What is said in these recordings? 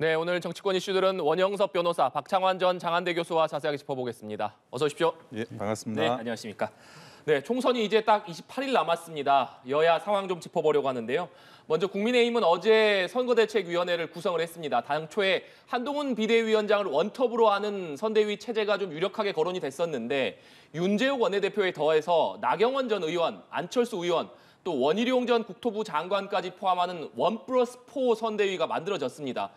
네, 오늘 정치권 이슈들은 원영섭 변호사, 박창환 전 장한대 교수와 자세하게 짚어보겠습니다. 어서 오십시오. 예, 반갑습니다. 네, 안녕하십니까. 네, 총선이 이제 딱 28일 남았습니다. 여야 상황 좀 짚어보려고 하는데요. 먼저 국민의힘은 어제 선거대책위원회를 구성을 했습니다. 당초에 한동훈 비대위원장을 원톱으로 하는 선대위 체제가 좀 유력하게 거론이 됐었는데 윤재욱 원내대표에 더해서 나경원 전 의원, 안철수 의원, 또 원희룡 전 국토부 장관까지 포함하는 1+4 선대위가 만들어졌습니다.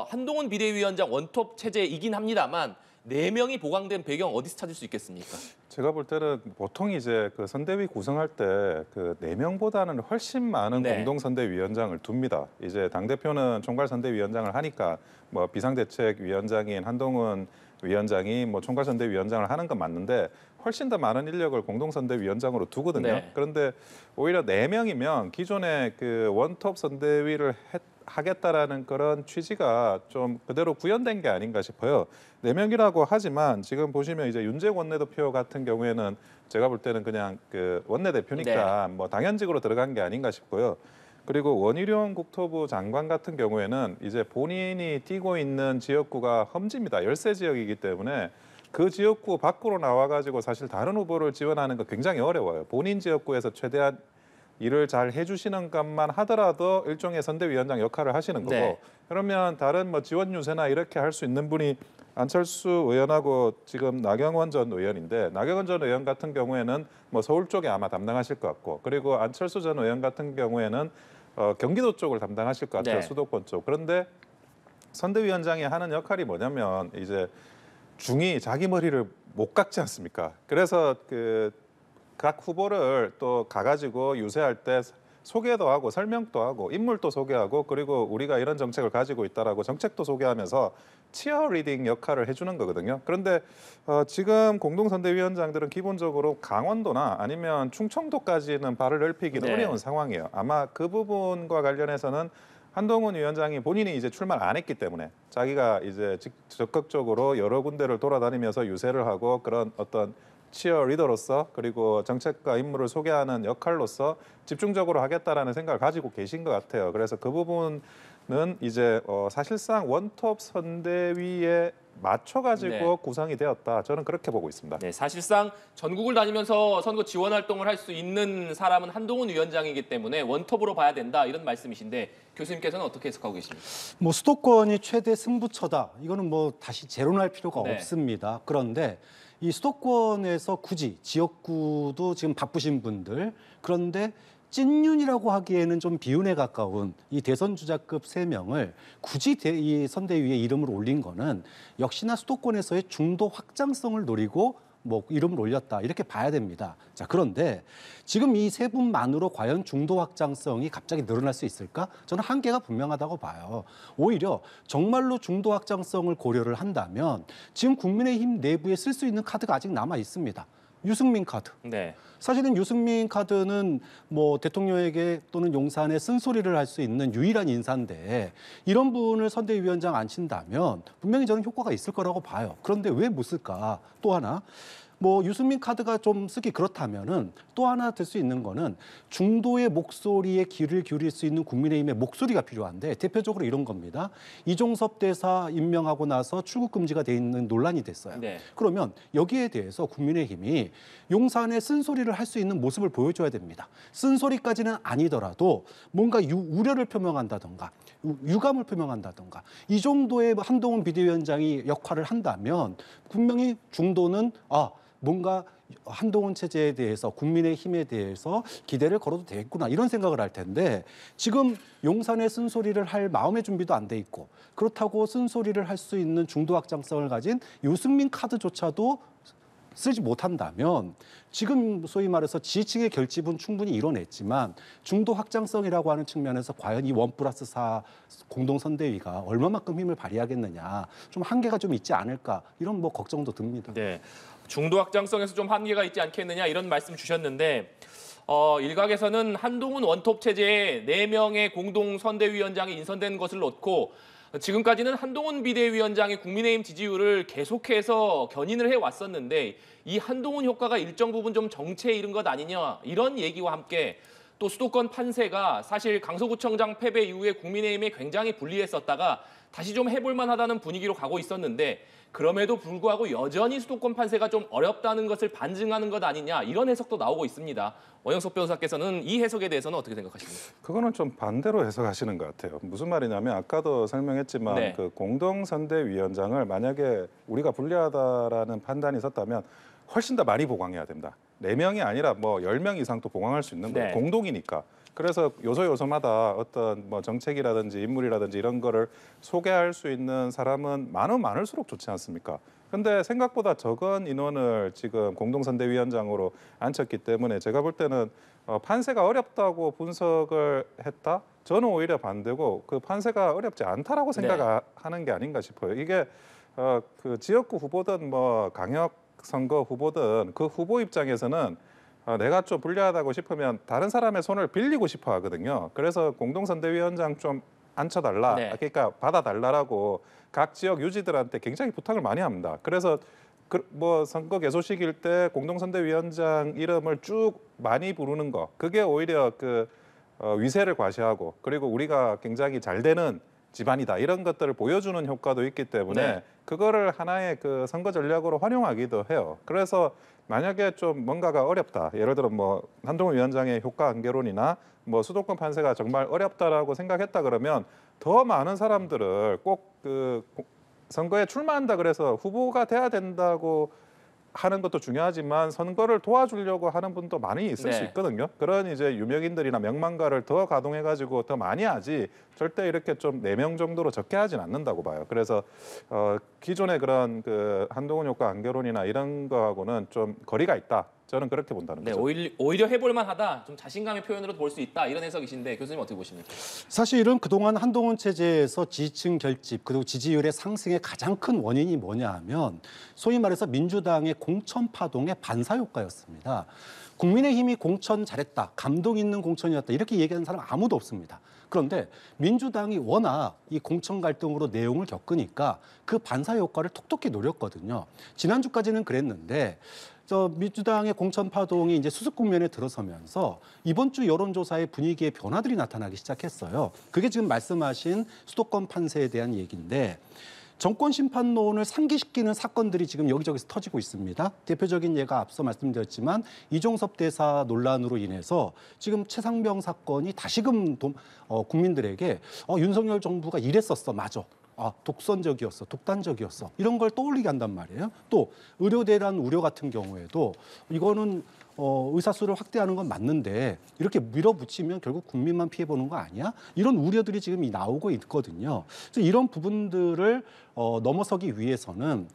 한동훈 비대위원장 원톱 체제이긴 합니다만 4명이 보강된 배경 어디서 찾을 수 있겠습니까? 제가 볼 때는 보통 이제 그 선대위 구성할 때 그 4명보다는 훨씬 많은 공동선대위원장을 둡니다. 이제 당대표는 총괄선대위원장을 하니까 뭐 비상대책위원장인 한동훈 위원장이 뭐 총괄선대위원장을 하는 건 맞는데 훨씬 더 많은 인력을 공동선대위원장으로 두거든요. 네. 그런데 오히려 4명이면 기존의 그 원톱 선대위를 하겠다라는 그런 취지가 좀 그대로 구현된 게 아닌가 싶어요. 4명이라고 하지만 지금 보시면 이제 윤재욱 원내대표 같은 경우에는 제가 볼 때는 그냥 그 원내대표니까 뭐 당연직으로 들어간 게 아닌가 싶고요. 그리고 원희룡 국토부 장관 같은 경우에는 이제 본인이 뛰고 있는 지역구가 험지입니다. 열세 지역이기 때문에 그 지역구 밖으로 나와가지고 사실 다른 후보를 지원하는 거 굉장히 어려워요. 본인 지역구에서 최대한 일을 잘 해주시는 것만 하더라도 일종의 선대위원장 역할을 하시는 거고 네. 그러면 다른 뭐 지원 유세나 이렇게 할 수 있는 분이 안철수 의원하고 지금 나경원 전 의원인데 나경원 전 의원 같은 경우에는 뭐 서울 쪽에 아마 담당하실 것 같고 그리고 안철수 전 의원 같은 경우에는 경기도 쪽을 담당하실 것 같아요. 네. 수도권 쪽. 그런데 선대위원장이 하는 역할이 뭐냐면 이제 중이 자기 머리를 못 깎지 않습니까? 그래서 각 후보를 또 가가지고 유세할 때 소개도 하고 설명도 하고 인물도 소개하고 그리고 우리가 이런 정책을 가지고 있다라고 정책도 소개하면서 치어리딩 역할을 해주는 거거든요. 그런데 지금 공동선대위원장들은 기본적으로 강원도나 아니면 충청도까지는 발을 넓히기는 어려운 상황이에요. 아마 그 부분과 관련해서는 한동훈 위원장이 본인이 이제 출마를 안 했기 때문에 자기가 이제 적극적으로 여러 군데를 돌아다니면서 유세를 하고 그런 어떤 치어리더로서 그리고 정책과 인물을 소개하는 역할로서 집중적으로 하겠다라는 생각을 가지고 계신 것 같아요. 그래서 그 부분은 이제 사실상 원톱 선대위에 맞춰가지고 구성이 되었다. 저는 그렇게 보고 있습니다. 네, 사실상 전국을 다니면서 선거 지원 활동을 할 수 있는 사람은 한동훈 위원장이기 때문에 원톱으로 봐야 된다 이런 말씀이신데 교수님께서는 어떻게 해석하고 계십니까? 뭐 수도권이 최대 승부처다. 이거는 뭐 다시 재론할 필요가 네. 없습니다. 그런데 이 수도권에서 굳이 지역구도 지금 바쁘신 분들 그런데 찐윤이라고 하기에는 좀 비운에 가까운 이 대선 주자급 3명을 굳이 이 선대위에 이름을 올린 거는 역시나 수도권에서의 중도 확장성을 노리고 뭐 이름을 올렸다 이렇게 봐야 됩니다. 자, 그런데 지금 이 3분만으로 과연 중도 확장성이 갑자기 늘어날 수 있을까? 저는 한계가 분명하다고 봐요. 오히려 정말로 중도 확장성을 고려를 한다면 지금 국민의힘 내부에 쓸 수 있는 카드가 아직 남아 있습니다. 유승민 카드. 네. 사실은 유승민 카드는 뭐 대통령에게 또는 용산에 쓴소리를 할 수 있는 유일한 인사인데 이런 분을 선대위원장 앉힌다면 분명히 저는 효과가 있을 거라고 봐요. 그런데 왜 못 쓸까? 또 하나. 뭐 유승민 카드가 좀 쓰기 그렇다면은 또 하나 될 수 있는 거는 중도의 목소리에 귀를 기울일 수 있는 국민의힘의 목소리가 필요한데 대표적으로 이런 겁니다. 이종섭 대사 임명하고 나서 출국 금지가 돼 있는 논란이 됐어요. 네. 그러면 여기에 대해서 국민의힘이 용산에 쓴소리를 할 수 있는 모습을 보여줘야 됩니다. 쓴소리까지는 아니더라도 뭔가 우려를 표명한다던가 유감을 표명한다던가 이 정도의 한동훈 비대위원장이 역할을 한다면 분명히 중도는 뭔가 한동훈 체제에 대해서 국민의힘에 대해서 기대를 걸어도 되겠구나 이런 생각을 할 텐데 지금 용산에 쓴소리를 할 마음의 준비도 안 돼 있고 그렇다고 쓴소리를 할 수 있는 중도 확장성을 가진 유승민 카드조차도 쓰지 못한다면 지금 소위 말해서 지지층의 결집은 충분히 이뤄냈지만 중도 확장성이라고 하는 측면에서 과연 이 1+4 공동선대위가 얼마만큼 힘을 발휘하겠느냐 좀 한계가 좀 있지 않을까 이런 뭐 걱정도 듭니다. 네. 중도 확장성에서 좀 한계가 있지 않겠느냐 이런 말씀 주셨는데 일각에서는 한동훈 원톱 체제에 4명의 공동선대위원장이 인선된 것을 놓고 지금까지는 한동훈 비대위원장이 국민의힘 지지율을 계속해서 견인을 해왔었는데 이 한동훈 효과가 일정 부분 좀 정체에 이른 것 아니냐 이런 얘기와 함께 또 수도권 판세가 사실 강서구청장 패배 이후에 국민의힘에 굉장히 불리했었다가 다시 좀 해볼 만하다는 분위기로 가고 있었는데 그럼에도 불구하고 여전히 수도권 판세가 좀 어렵다는 것을 반증하는 것 아니냐 이런 해석도 나오고 있습니다. 원영석 변호사께서는 이 해석에 대해서는 어떻게 생각하십니까? 그거는 좀 반대로 해석하시는 것 같아요. 무슨 말이냐면 아까도 설명했지만 네. 그 공동선대위원장을 만약에 우리가 불리하다라는 판단이 있었다면 훨씬 더 많이 보강해야 됩니다. 4명이 아니라 뭐 10명 이상도 보강할 수 있는 거예요. 네. 공동이니까. 그래서 요소요소마다 어떤 뭐 정책이라든지 인물이라든지 이런 거를 소개할 수 있는 사람은 많으면 많을수록 좋지 않습니까? 근데 생각보다 적은 인원을 지금 공동선대위원장으로 앉혔기 때문에 제가 볼 때는 판세가 어렵다고 분석을 했다? 저는 오히려 반대고 그 판세가 어렵지 않다라고 생각하는 게 아닌가 싶어요. 이게 그 지역구 후보든 뭐 강역 선거 후보든 그 후보 입장에서는 내가 좀 불리하다고 싶으면 다른 사람의 손을 빌리고 싶어 하거든요. 그래서 공동선대위원장 좀 앉혀달라. 네. 그러니까 받아달라라고 각 지역 유지들한테 굉장히 부탁을 많이 합니다. 그래서 뭐 선거 개소식일 때 공동선대위원장 이름을 쭉 많이 부르는 거 그게 오히려 그 위세를 과시하고 그리고 우리가 굉장히 잘 되는 집안이다 이런 것들을 보여주는 효과도 있기 때문에 네. 그거를 하나의 그 선거 전략으로 활용하기도 해요. 그래서 만약에 좀 뭔가가 어렵다, 예를 들어 뭐 한동훈 위원장의 효과 한계론이나 뭐 수도권 판세가 정말 어렵다라고 생각했다 그러면 더 많은 사람들을 꼭 그 선거에 출마한다 그래서 후보가 돼야 된다고 하는 것도 중요하지만 선거를 도와주려고 하는 분도 많이 있을 수 네. 있거든요. 그런 이제 유명인들이나 명망가를 더 가동해가지고 더 많이 하지 절대 이렇게 좀 4명 정도로 적게 하진 않는다고 봐요. 그래서 기존의 그런 그 한동훈 효과 안개론이나 이런 거하고는 좀 거리가 있다. 저는 그렇게 본다는 네, 거죠. 오히려 해볼 만하다. 좀 자신감의 표현으로 볼 수 있다. 이런 해석이신데 교수님 어떻게 보십니까? 사실은 그동안 한동훈 체제에서 지지층 결집 그리고 지지율의 상승의 가장 큰 원인이 뭐냐 하면 소위 말해서 민주당의 공천 파동의 반사 효과였습니다. 국민의힘이 공천 잘했다, 감동 있는 공천이었다 이렇게 얘기하는 사람 아무도 없습니다. 그런데 민주당이 워낙 이 공천 갈등으로 내용을 겪으니까 그 반사 효과를 톡톡히 노렸거든요. 지난주까지는 그랬는데 민주당의 공천 파동이 이제 수습 국면에 들어서면서 이번 주 여론조사의 분위기의 변화들이 나타나기 시작했어요. 그게 지금 말씀하신 수도권 판세에 대한 얘기인데 정권 심판론을 상기시키는 사건들이 지금 여기저기서 터지고 있습니다. 대표적인 예가 앞서 말씀드렸지만 이종섭 대사 논란으로 인해서 지금 최상병 사건이 다시금 국민들에게 윤석열 정부가 이랬었어, 맞아. 독선적이었어, 독단적이었어. 이런 걸 떠올리게 한단 말이에요. 또 의료대란 우려 같은 경우에도 이거는 의사수를 확대하는 건 맞는데 이렇게 밀어붙이면 결국 국민만 피해보는 거 아니야? 이런 우려들이 지금 나오고 있거든요. 그래서 이런 부분들을 넘어서기 위해서는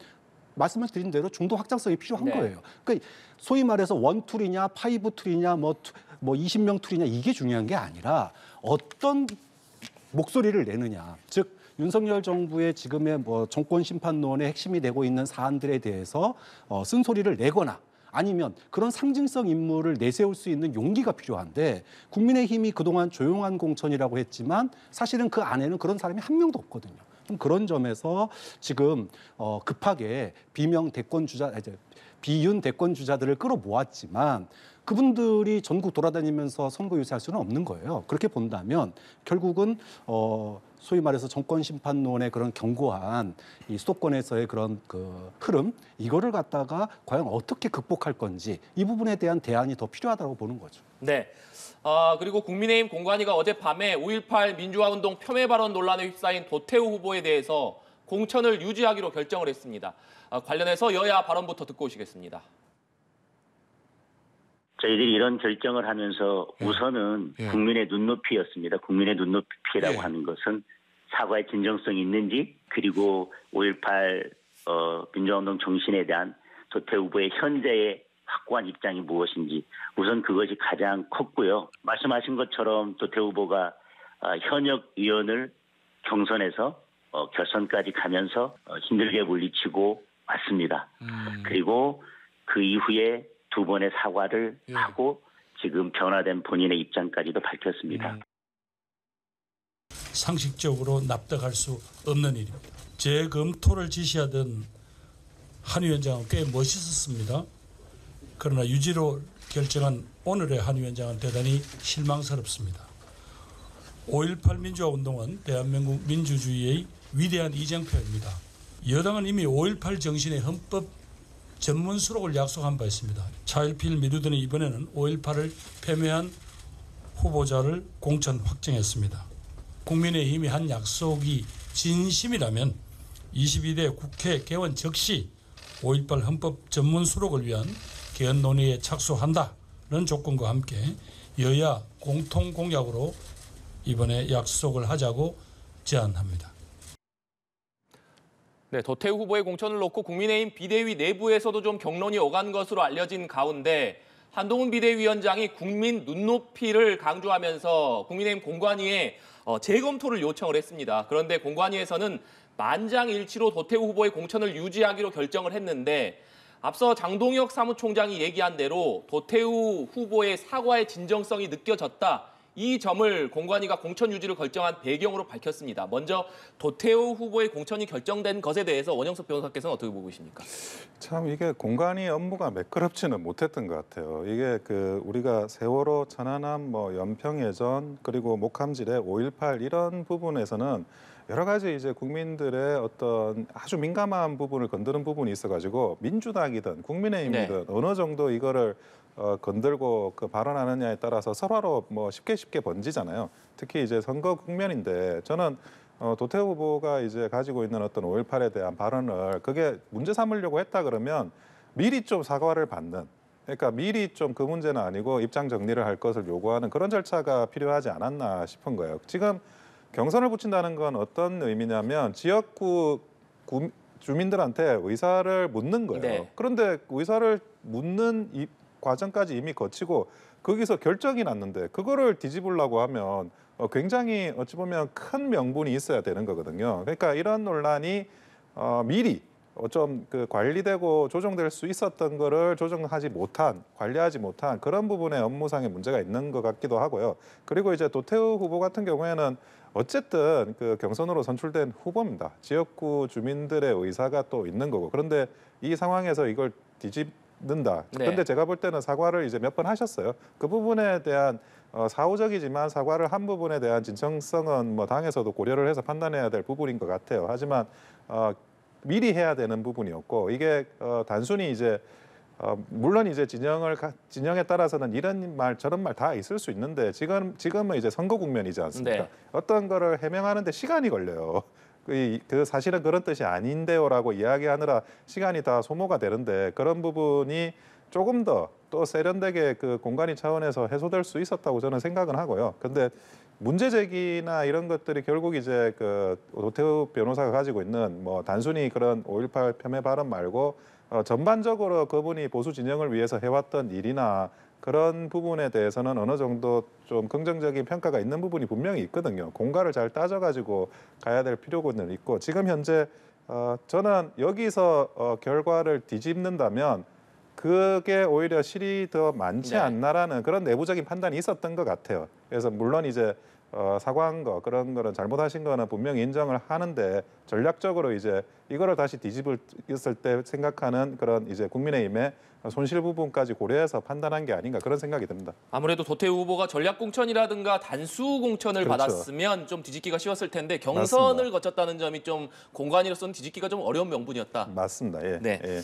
말씀을 드린 대로 중도 확장성이 필요한 네. 거예요. 그러니까 소위 말해서 원툴이냐, 파이브 툴이냐, 뭐 20명 툴이냐 이게 중요한 게 아니라 어떤 목소리를 내느냐. 즉 윤석열 정부의 지금의 뭐 정권 심판론의 핵심이 되고 있는 사안들에 대해서 쓴소리를 내거나 아니면 그런 상징성 인물을 내세울 수 있는 용기가 필요한데 국민의힘이 그동안 조용한 공천이라고 했지만 사실은 그 안에는 그런 사람이 한 명도 없거든요. 좀 그런 점에서 지금 급하게 비윤 대권 주자들을 끌어모았지만 그분들이 전국 돌아다니면서 선거 유세할 수는 없는 거예요. 그렇게 본다면 결국은 소위 말해서 정권 심판론의 그런 견고한 이 수도권에서의 그런 그 흐름 이거를 갖다가 과연 어떻게 극복할 건지 이 부분에 대한 대안이 더 필요하다고 보는 거죠. 네. 그리고 국민의힘 공관위가 어젯밤에 5.18 민주화운동 폄훼 발언 논란에 휩싸인 도태우 후보에 대해서 공천을 유지하기로 결정을 했습니다. 관련해서 여야 발언부터 듣고 오시겠습니다. 저희들이 이런 결정을 하면서 우선은 국민의 눈높이였습니다. 국민의 눈높이라고 하는 것은 사과의 진정성이 있는지 그리고 5.18 민주화운동 정신에 대한 도태우 후보의 현재의 확고한 입장이 무엇인지 우선 그것이 가장 컸고요. 말씀하신 것처럼 도태우 후보가 현역 의원을 경선에서 결선까지 가면서 힘들게 물리치고 왔습니다. 그리고 그 이후에 2번의 사과를 하고 지금 변화된 본인의 입장까지도 밝혔습니다. 상식적으로 납득할 수 없는 일입니다. 재검토를 지시하던 한 위원장은 꽤 멋있었습니다. 그러나 유지로 결정한 오늘의 한 위원장은 대단히 실망스럽습니다. 5.18 민주화운동은 대한민국 민주주의의 위대한 이정표입니다. 여당은 이미 5.18 정신의 헌법 전문 수록을 약속한 바 있습니다. 차일피일 미루더니 이번에는 5.18을 폄훼한 후보자를 공천 확정했습니다. 국민의힘이 한 약속이 진심이라면 22대 국회 개원 즉시 5.18 헌법 전문 수록을 위한 개헌 논의에 착수한다는 조건과 함께 여야 공통 공약으로 이번에 약속을 하자고 제안합니다. 네, 도태우 후보의 공천을 놓고 국민의힘 비대위 내부에서도 좀 격론이 오간 것으로 알려진 가운데 한동훈 비대위원장이 국민 눈높이를 강조하면서 국민의힘 공관위에 재검토를 요청을 했습니다. 그런데 공관위에서는 만장일치로 도태우 후보의 공천을 유지하기로 결정을 했는데 앞서 장동혁 사무총장이 얘기한 대로 도태우 후보의 사과의 진정성이 느껴졌다. 이 점을 공관위가 공천 유지를 결정한 배경으로 밝혔습니다. 먼저 도태우 후보의 공천이 결정된 것에 대해서 원영석 변호사께서는 어떻게 보고 계십니까? 참 이게 공관위 업무가 매끄럽지는 못했던 것 같아요. 이게 우리가 세월호, 천안함, 연평해전 그리고 목함질의 5.18 이런 부분에서는 여러 가지 이제 국민들의 어떤 아주 민감한 부분을 건드는 부분이 있어가지고 민주당이든 국민의힘이든 어느 정도 이거를 건들고 발언하느냐에 따라서 설화로 쉽게 번지잖아요. 특히 이제 선거 국면인데 저는 도태우 후보가 이제 가지고 있는 어떤 5.18에 대한 발언을 그게 문제 삼으려고 했다 그러면 미리 좀 사과를 받는, 그러니까 미리 좀 그 문제는 아니고 입장 정리를 할 것을 요구하는 그런 절차가 필요하지 않았나 싶은 거예요. 지금 경선을 붙인다는 건 어떤 의미냐면 지역구 주민들한테 의사를 묻는 거예요. 네. 그런데 의사를 묻는 이 과정까지 이미 거치고 거기서 결정이 났는데 그거를 뒤집으려고 하면 굉장히 어찌 보면 큰 명분이 있어야 되는 거거든요. 그러니까 이런 논란이 미리 좀 관리되고 조정될 수 있었던 거를 조정하지 못한, 관리하지 못한 그런 부분에 업무상의 문제가 있는 것 같기도 하고요. 그리고 이제 도태우 후보 같은 경우에는 어쨌든 경선으로 선출된 후보입니다. 지역구 주민들의 의사가 또 있는 거고. 그런데 이 상황에서 이걸 뒤집는다. 네. 그런데 제가 볼 때는 사과를 이제 몇 번 하셨어요. 그 부분에 대한 사후적이지만 사과를 한 부분에 대한 진정성은 당에서도 고려를 해서 판단해야 될 부분인 것 같아요. 하지만 미리 해야 되는 부분이었고 이게 단순히 이제 물론 이제 진영에 따라서는 이런 말 저런 말 다 있을 수 있는데 지금은 이제 선거 국면이지 않습니까? 네. 어떤 거를 해명하는데 시간이 걸려요. 사실은 그런 뜻이 아닌데요라고 이야기하느라 시간이 다 소모가 되는데 그런 부분이 조금 더 또 세련되게 공관위 차원에서 해소될 수 있었다고 저는 생각은 하고요. 근데 문제 제기나 이런 것들이 결국 이제 도태우 변호사가 가지고 있는 단순히 그런 5.18 폄훼 발언 말고 전반적으로 그분이 보수 진영을 위해서 해왔던 일이나 그런 부분에 대해서는 어느 정도 좀 긍정적인 평가가 있는 부분이 분명히 있거든요. 공과를 잘 따져가지고 가야 될 필요는 있고 지금 현재 저는 여기서 결과를 뒤집는다면 그게 오히려 실이 더 많지 않나라는 그런 내부적인 판단이 있었던 것 같아요. 그래서 물론 이제 사과한 거 그런 거는 잘못하신 거는 분명히 인정을 하는데 전략적으로 이제 이거를 다시 뒤집을 때 생각하는 그런 이제 국민의힘의 손실 부분까지 고려해서 판단한 게 아닌가 그런 생각이 듭니다. 아무래도 도태우 후보가 전략 공천이라든가 단수 공천을 그렇죠. 받았으면 좀 뒤집기가 쉬웠을 텐데 경선을 맞습니다. 거쳤다는 점이 좀 공관위로서는 뒤집기가 좀 어려운 명분이었다. 맞습니다. 예. 네. 예.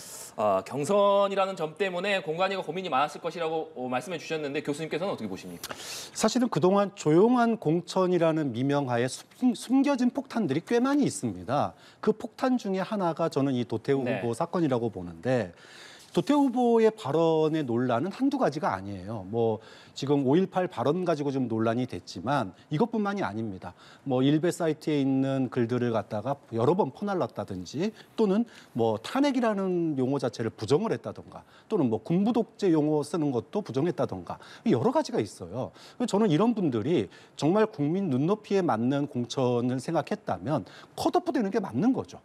경선이라는 점 때문에 공관위가 고민이 많았을 것이라고 말씀해 주셨는데 교수님께서는 어떻게 보십니까? 사실은 그동안 조용한 공천이라는 미명하에 숨겨진 폭탄들이 꽤 많이 있습니다. 그 폭탄 중에 하나가 저는 이 도태우 네. 후보 사건이라고 보는데 도태우 후보의 발언의 논란은 한두 가지가 아니에요. 지금 5.18 발언 가지고 좀 논란이 됐지만 이것뿐만이 아닙니다. 일베 사이트에 있는 글들을 갖다가 여러 번 퍼날랐다든지 또는 탄핵이라는 용어 자체를 부정을 했다던가 또는 군부 독재 용어 쓰는 것도 부정했다던가 여러 가지가 있어요. 저는 이런 분들이 정말 국민 눈높이에 맞는 공천을 생각했다면 컷오프되는 게 맞는 거죠.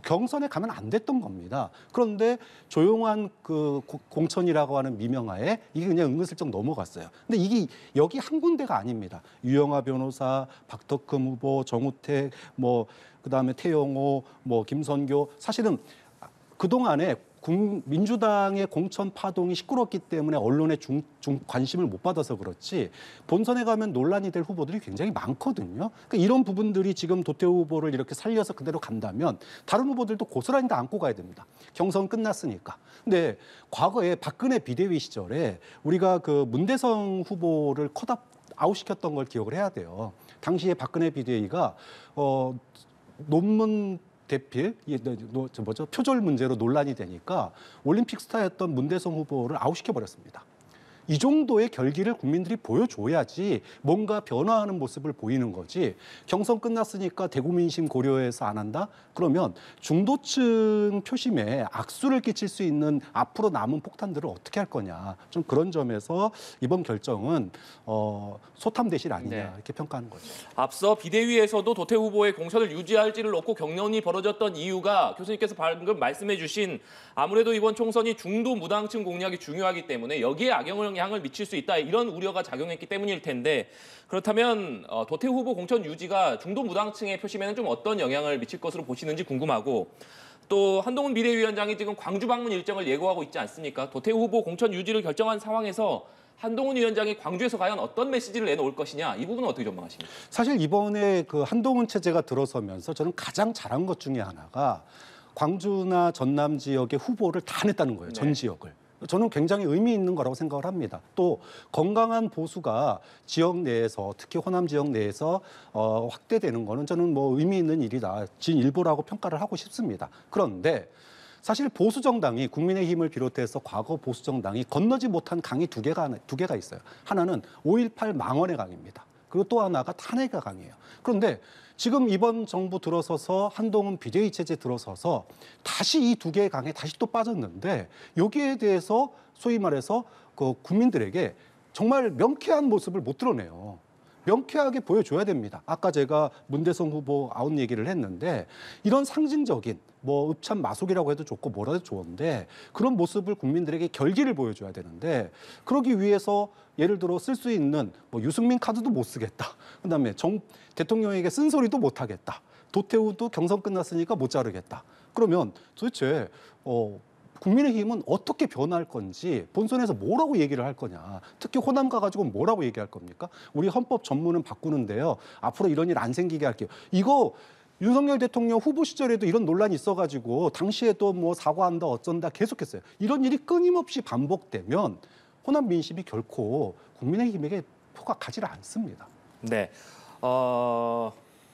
경선에 가면 안 됐던 겁니다. 그런데 조용한 공천이라고 하는 미명하에 이게 그냥 은근슬쩍 넘어갔어요. 근데 이게 여기 한 군데가 아닙니다. 유영하 변호사, 박덕흠 후보, 정우택, 그다음에 태영호, 김선교 사실은 그동안에 민주당의 공천 파동이 시끄럽기 때문에 언론의 관심을 못 받아서 그렇지 본선에 가면 논란이 될 후보들이 굉장히 많거든요. 그러니까 이런 부분들이 지금 도태우 후보를 이렇게 살려서 그대로 간다면 다른 후보들도 고스란히 다 안고 가야 됩니다. 경선 끝났으니까. 근데 과거에 박근혜 비대위 시절에 우리가 그 문대성 후보를 컷업 아웃시켰던 걸 기억을 해야 돼요. 당시에 박근혜 비대위가 논문 대필, 표절 문제로 논란이 되니까 올림픽 스타였던 문대성 후보를 아웃시켜 버렸습니다. 이 정도의 결기를 국민들이 보여줘야지 뭔가 변화하는 모습을 보이는 거지. 경선 끝났으니까 대구 민심 고려해서 안 한다? 그러면 중도층 표심에 악수를 끼칠 수 있는 앞으로 남은 폭탄들을 어떻게 할 거냐. 좀 그런 점에서 이번 결정은 소탐대실 아니냐 네. 이렇게 평가하는 거죠. 앞서 비대위에서도 도태우 후보의 공천을 유지할지를 놓고 격론이 벌어졌던 이유가 교수님께서 방금 말씀해 주신 아무래도 이번 총선이 중도 무당층 공략이 중요하기 때문에 여기에 악영향을 미칠 수 있다 이런 우려가 작용했기 때문일 텐데 그렇다면 도태우 후보 공천 유지가 중도 무당층의 표심에는 좀 어떤 영향을 미칠 것으로 보시는지 궁금하고 또 한동훈 비대위원장이 지금 광주 방문 일정을 예고하고 있지 않습니까? 도태우 후보 공천 유지를 결정한 상황에서 한동훈 위원장이 광주에서 과연 어떤 메시지를 내놓을 것이냐 이 부분은 어떻게 전망하십니까? 사실 이번에 그 한동훈 체제가 들어서면서 저는 가장 잘한 것 중에 하나가 광주나 전남 지역의 후보를 다 냈다는 거예요. 전 지역을. 저는 굉장히 의미 있는 거라고 생각을 합니다. 또 건강한 보수가 지역 내에서 특히 호남 지역 내에서 확대되는 거는 저는 뭐 의미 있는 일이다. 진일보라고 평가를 하고 싶습니다. 그런데 사실 보수 정당이 국민의힘을 비롯해서 과거 보수 정당이 건너지 못한 강이 두 개가 있어요. 하나는 5.18 망언의 강입니다. 그리고 또 하나가 탄핵의 강이에요. 그런데 지금 이번 정부 들어서서 한동훈 비대위 체제 들어서서 다시 이 두 개의 강에 다시 또 빠졌는데 여기에 대해서 소위 말해서 그 국민들에게 정말 명쾌한 모습을 못 드러내요. 명쾌하게 보여줘야 됩니다. 아까 제가 문대성 후보 아웃 얘기를 했는데 이런 상징적인 뭐 읍참 마속이라고 해도 좋고 뭐라도 좋은데 그런 모습을 국민들에게 결기를 보여줘야 되는데 그러기 위해서 예를 들어 쓸 수 있는 뭐 유승민 카드도 못 쓰겠다. 그다음에 대통령에게 쓴소리도 못 하겠다. 도태우도 경선 끝났으니까 못 자르겠다. 그러면 도대체 국민의힘은 어떻게 변할 건지 본선에서 뭐라고 얘기를 할 거냐. 특히 호남 가가지고 뭐라고 얘기할 겁니까? 우리 헌법 전문은 바꾸는데요. 앞으로 이런 일 안 생기게 할게요. 이거 윤석열 대통령 후보 시절에도 이런 논란이 있어가지고 당시에도 뭐 사과한다 어쩐다 계속했어요. 이런 일이 끊임없이 반복되면 호남 민심이 결코 국민의힘에게 표가 가지를 않습니다. 네,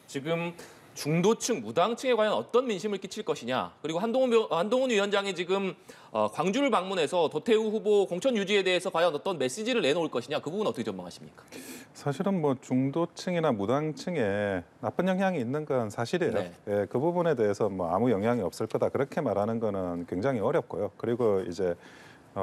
지금 중도층, 무당층에 과연 어떤 민심을 끼칠 것이냐. 그리고 한동훈 위원장이 지금 광주를 방문해서 도태우 후보 공천 유지에 대해서 과연 어떤 메시지를 내놓을 것이냐. 그 부분 어떻게 전망하십니까? 사실은 뭐 중도층이나 무당층에 나쁜 영향이 있는 건 사실이에요. 네. 예, 그 부분에 대해서 뭐 아무 영향이 없을 거다 그렇게 말하는 거는 굉장히 어렵고요. 그리고 이제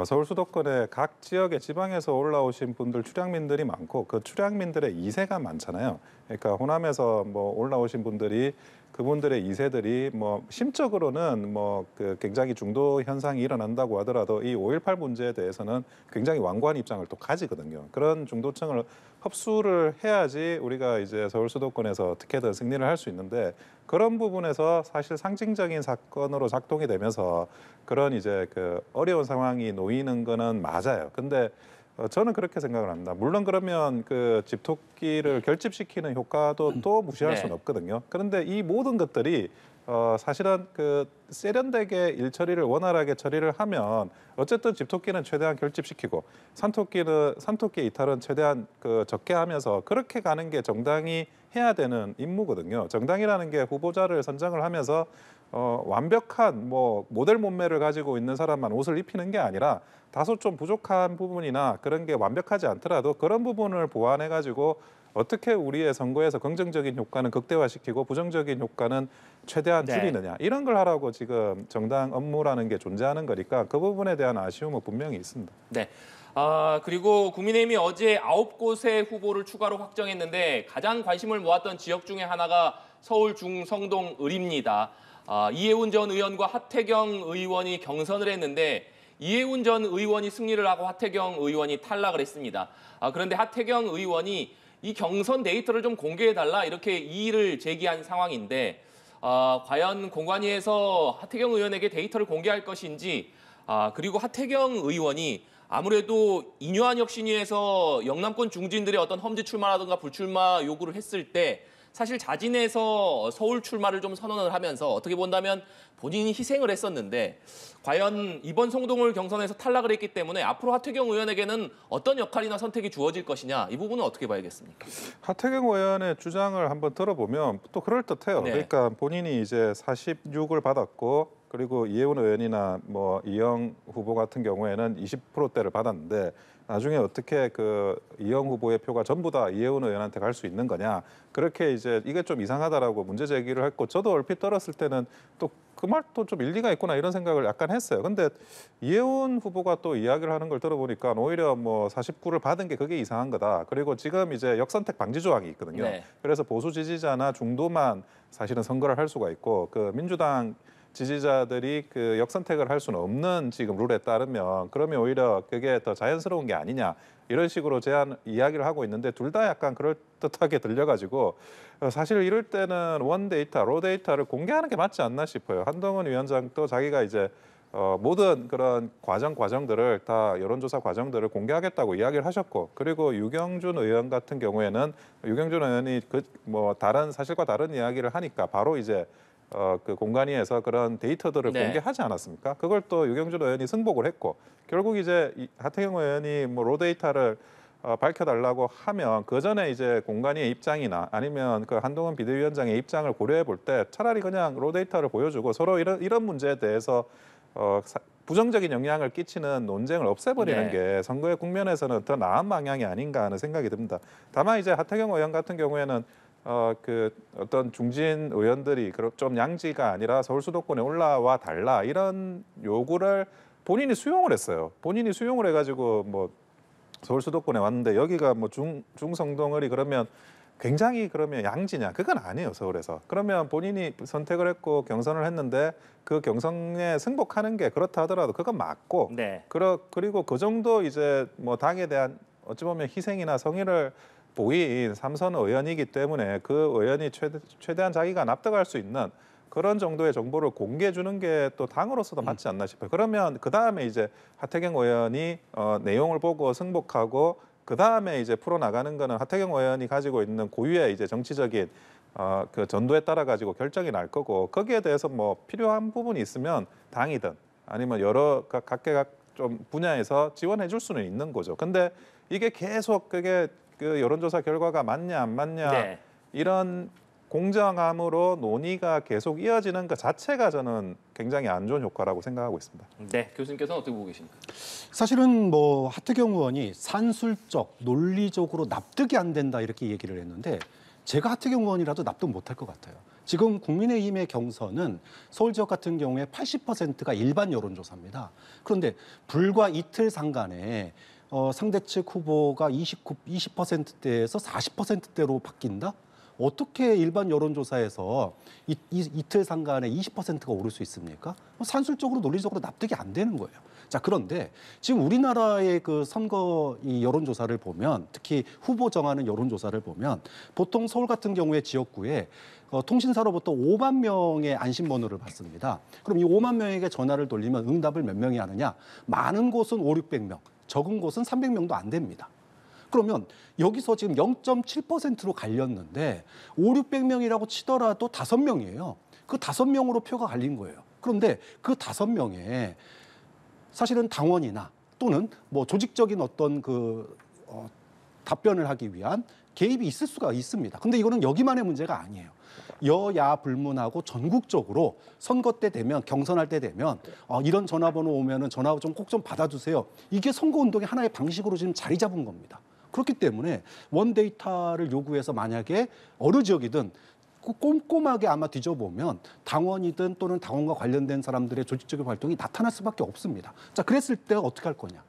서울 수도권의 각 지역의 지방에서 올라오신 분들 출향민들이 많고 그 출향민들의 2세가 많잖아요. 그러니까 호남에서 뭐 올라오신 분들이 그분들의 2세들이 뭐 심적으로는 뭐 그 굉장히 중도 현상이 일어난다고 하더라도 이 5.18 문제에 대해서는 굉장히 완고한 입장을 또 가지거든요. 그런 중도층을 흡수를 해야지 우리가 이제 서울 수도권에서 어떻게든 승리를 할 수 있는데 그런 부분에서 사실 상징적인 사건으로 작동이 되면서 그런 이제 그 어려운 상황이 놓이는 거는 맞아요. 근데 저는 그렇게 생각을 합니다. 물론 그러면 그 집토끼를 결집시키는 효과도 또 무시할 수는 없거든요. 그런데 이 모든 것들이 사실은 그 세련되게 일처리를 원활하게 처리를 하면 어쨌든 집토끼는 최대한 결집시키고 산토끼의 이탈은 최대한 그 적게 하면서 그렇게 가는 게 정당이 해야 되는 임무거든요. 정당이라는 게 후보자를 선정을 하면서 완벽한 뭐 모델 몸매를 가지고 있는 사람만 옷을 입히는 게 아니라 다소 좀 부족한 부분이나 그런 게 완벽하지 않더라도 그런 부분을 보완해 가지고 어떻게 우리의 선거에서 긍정적인 효과는 극대화시키고 부정적인 효과는 최대한 줄이느냐 이런 걸 하라고 지금 정당 업무라는 게 존재하는 거니까 그 부분에 대한 아쉬움은 분명히 있습니다. 네. 그리고 국민의힘이 어제 9곳의 후보를 추가로 확정했는데 가장 관심을 모았던 지역 중에 하나가 서울 중성동 을입니다. 이해운 전 의원과 하태경 의원이 경선을 했는데 이해운 전 의원이 승리를 하고 하태경 의원이 탈락을 했습니다. 그런데 하태경 의원이 이 경선 데이터를 좀 공개해달라 이렇게 이의를 제기한 상황인데 과연 공관위에서 하태경 의원에게 데이터를 공개할 것인지, 그리고 하태경 의원이 아무래도 인유한 혁신위에서 영남권 중진들의 어떤 험지 출마라든가 불출마 요구를 했을 때 사실 자진해서 서울 출마를 좀 선언을 하면서 어떻게 본다면 본인이 희생을 했었는데 과연 이번 성동을 경선에서 탈락을 했기 때문에 앞으로 하태경 의원에게는 어떤 역할이나 선택이 주어질 것이냐, 이 부분은 어떻게 봐야겠습니까? 하태경 의원의 주장을 한번 들어보면 또 그럴듯해요. 네. 그러니까 본인이 이제 46을 받았고 그리고 이해운 의원이나 뭐 이영 후보 같은 경우에는 20%대를 받았는데 나중에 어떻게 그 이영 후보의 표가 전부 다 이해운 의원한테 갈 수 있는 거냐, 그렇게 이제 이게 좀 이상하다라고 문제 제기를 했고, 저도 얼핏 들었을 때는 또 그 말도 좀 일리가 있구나 이런 생각을 약간 했어요. 근데 이해운 후보가 또 이야기를 하는 걸 들어보니까 오히려 뭐 49를 받은 게 그게 이상한 거다. 그리고 지금 이제 역선택 방지 조항이 있거든요. 네. 그래서 보수 지지자나 중도만 사실은 선거를 할 수가 있고, 그 민주당 지지자들이 그 역선택을 할 수는 없는 지금 룰에 따르면, 그러면 오히려 그게 더 자연스러운 게 아니냐 이런 식으로 이야기를 하고 있는데, 둘 다 약간 그럴듯하게 들려가지고 사실 이럴 때는 원 데이터, 로 데이터를 공개하는 게 맞지 않나 싶어요. 한동훈 위원장도 자기가 이제 모든 그런 과정들을 다 여론조사 과정들을 공개하겠다고 이야기를 하셨고, 그리고 유경준 의원 같은 경우에는 유경준 의원이 그 뭐 다른 사실과 다른 이야기를 하니까 바로 이제 그 공관위에서 그런 데이터들을 네. 공개하지 않았습니까? 그걸 또 유경준 의원이 승복을 했고, 결국 이제 하태경 의원이 뭐 로 데이터를 밝혀달라고 하면 그 전에 이제 공관위의 입장이나 아니면 그 한동훈 비대위원장의 입장을 고려해 볼 때 차라리 그냥 로 데이터를 보여주고 서로 이런 문제에 대해서 부정적인 영향을 끼치는 논쟁을 없애버리는 네. 게 선거의 국면에서는 더 나은 방향이 아닌가 하는 생각이 듭니다. 다만 이제 하태경 의원 같은 경우에는 그 어떤 중진 의원들이 좀 양지가 아니라 서울 수도권에 올라와 달라 이런 요구를 본인이 수용을 했어요. 본인이 수용을 해가지고 뭐 서울 수도권에 왔는데 여기가 뭐 중성동을이 그러면 굉장히 그러면 양지냐? 그건 아니에요, 서울에서. 그러면 본인이 선택을 했고 경선을 했는데 그 경선에 승복하는 게 그렇다 하더라도 그건 맞고, 네. 그리고 그 정도 이제 뭐 당에 대한 어찌 보면 희생이나 성의를 보인 삼선 의원이기 때문에 그 의원이 최대한 자기가 납득할 수 있는 그런 정도의 정보를 공개해 주는 게 또 당으로서도 맞지 않나 싶어요. 그러면 그 다음에 이제 하태경 의원이 내용을 보고 승복하고 그 다음에 이제 풀어 나가는 거는 하태경 의원이 가지고 있는 고유의 이제 정치적인 그 전도에 따라 가지고 결정이 날 거고, 거기에 대해서 뭐 필요한 부분이 있으면 당이든 아니면 여러 각각 좀 분야에서 지원해 줄 수는 있는 거죠. 근데 이게 계속 그게 그 여론조사 결과가 맞냐 안 맞냐 네. 이런 공정함으로 논의가 계속 이어지는 것 자체가 저는 굉장히 안 좋은 효과라고 생각하고 있습니다. 네, 교수님께서는 어떻게 보고 계십니까? 사실은 뭐 하태경 의원이 산술적, 논리적으로 납득이 안 된다 이렇게 얘기를 했는데 제가 하태경 의원이라도 납득 못할 것 같아요. 지금 국민의힘의 경선은 서울 지역 같은 경우에 80%가 일반 여론조사입니다. 그런데 불과 이틀 상간에 상대 측 후보가 20%대에서 40%대로 바뀐다? 어떻게 일반 여론조사에서 이틀 상간에 20%가 오를 수 있습니까? 산술적으로 논리적으로 납득이 안 되는 거예요. 자, 그런데 지금 우리나라의 그 선거 이 여론조사를 보면, 특히 후보 정하는 여론조사를 보면 보통 서울 같은 경우에 지역구에 통신사로부터 5만 명의 안심번호를 받습니다. 그럼 이 5만 명에게 전화를 돌리면 응답을 몇 명이 하느냐? 많은 곳은 500~600명, 적은 곳은 300명도 안 됩니다. 그러면 여기서 지금 0.7%로 갈렸는데 500~600명이라고 치더라도 5명이에요. 그 5명으로 표가 갈린 거예요. 그런데 그 5명에 사실은 당원이나 또는 뭐 조직적인 어떤 그 답변을 하기 위한 개입이 있을 수가 있습니다. 근데 이거는 여기만의 문제가 아니에요. 여야 불문하고 전국적으로 선거 때 되면, 경선할 때 되면 이런 전화번호 오면은 전화 좀 꼭 좀 받아주세요. 이게 선거운동의 하나의 방식으로 지금 자리 잡은 겁니다. 그렇기 때문에 원데이터를 요구해서 만약에 어느 지역이든 꼼꼼하게 아마 뒤져보면 당원이든 또는 당원과 관련된 사람들의 조직적인 활동이 나타날 수밖에 없습니다. 자, 그랬을 때 어떻게 할 거냐?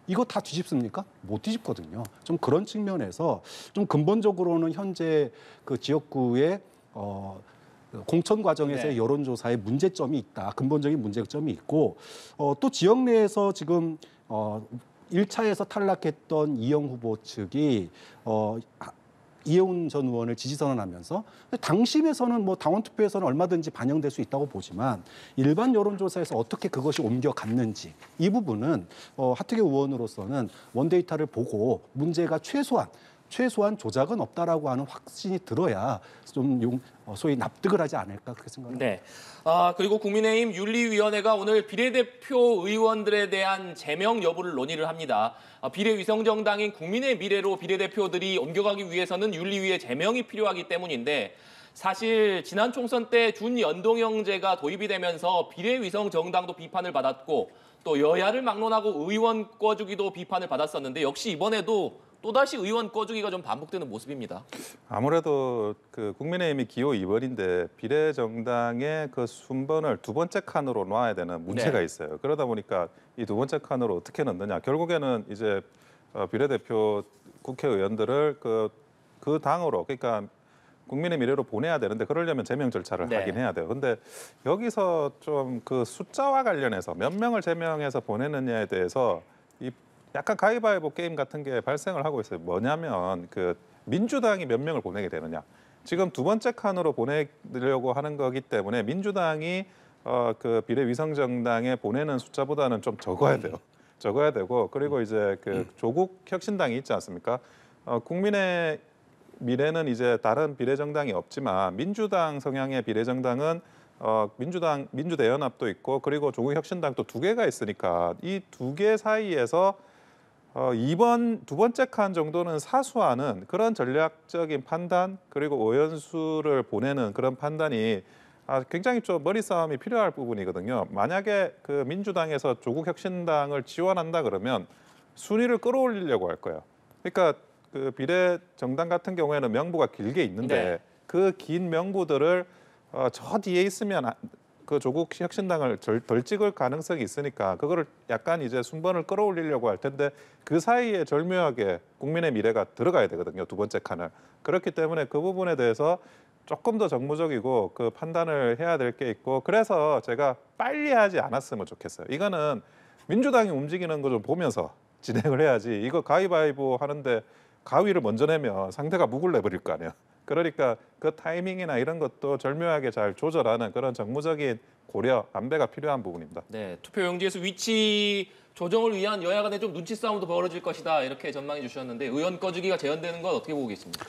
이거 다 뒤집습니까? 못 뒤집거든요. 좀 그런 측면에서 좀 근본적으로는 현재 그 지역구의 공천 과정에서의 네. 여론조사에 문제점이 있다. 근본적인 문제점이 있고 또 지역 내에서 지금 1차에서 탈락했던 이영 후보 측이 이해운 전 의원을 지지 선언하면서 당심에서는 뭐 당원 투표에서는 얼마든지 반영될 수 있다고 보지만 일반 여론조사에서 어떻게 그것이 옮겨갔는지 이 부분은 하태경 의원으로서는 원데이터를 보고 문제가 최소한 조작은 없다라고 하는 확신이 들어야 좀 소위 납득을 하지 않을까 그렇게 생각합니다. 네. 그리고 국민의힘 윤리위원회가 오늘 비례대표 의원들에 대한 제명 여부를 논의를 합니다. 비례위성정당인 국민의 미래로 비례대표들이 옮겨가기 위해서는 윤리위의 제명이 필요하기 때문인데 사실 지난 총선 때 준연동형제가 도입이 되면서 비례위성정당도 비판을 받았고 또 여야를 막론하고 의원 꿔주기도 비판을 받았었는데 역시 이번에도 또다시 의원 꿔주기가 좀 반복되는 모습입니다. 아무래도 그 국민의힘이 기호 2번인데 비례정당의 그 순번을 두 번째 칸으로 놔야 되는 문제가 네. 있어요. 그러다 보니까 이 두 번째 칸으로 어떻게 넣느냐. 결국에는 이제 비례대표 국회의원들을 그 당으로 그러니까 국민의 미래로 보내야 되는데 그러려면 제명 절차를 네. 하긴 해야 돼요. 근데 여기서 좀 그 숫자와 관련해서 몇 명을 제명해서 보내느냐에 대해서 이 약간 가위바위보 게임 같은 게 발생을 하고 있어요. 뭐냐면 그 민주당이 몇 명을 보내게 되느냐. 지금 두 번째 칸으로 보내려고 하는 거기 때문에 민주당이 그 비례위성정당에 보내는 숫자보다는 좀 적어야 돼요. 적어야 되고 그리고 이제 그 조국 혁신당이 있지 않습니까? 국민의 미래는 이제 다른 비례정당이 없지만 민주당 성향의 비례정당은 민주대연합도 있고 그리고 조국혁신당도 두 개가 있으니까 이 두 개 사이에서 이번 두 번째 칸 정도는 사수하는 그런 전략적인 판단 그리고 오연수를 보내는 그런 판단이 굉장히 좀 머리 싸움이 필요할 부분이거든요. 만약에 그 민주당에서 조국혁신당을 지원한다 그러면 순위를 끌어올리려고 할 거예요. 그러니까 그 비례 정당 같은 경우에는 명부가 길게 있는데 네. 그 긴 명부들을 저 뒤에 있으면 그 조국 혁신당을 덜 찍을 가능성이 있으니까 그거를 약간 이제 순번을 끌어올리려고 할 텐데 그 사이에 절묘하게 국민의 미래가 들어가야 되거든요. 두 번째 칸을. 그렇기 때문에 그 부분에 대해서 조금 더 정무적이고 그 판단을 해야 될 게 있고 그래서 제가 빨리 하지 않았으면 좋겠어요. 이거는 민주당이 움직이는 거 좀 보면서 진행을 해야지. 이거 가위바위보 하는데 가위를 먼저 내면 상대가 묵을 내버릴 거 아니에요. 그러니까 그 타이밍이나 이런 것도 절묘하게 잘 조절하는 그런 정무적인 고려, 안배가 필요한 부분입니다. 네, 투표용지에서 위치 조정을 위한 여야 간의 좀 눈치 싸움도 벌어질 것이다 이렇게 전망해 주셨는데 의원 꺼주기가 재현되는 건 어떻게 보고 계십니까?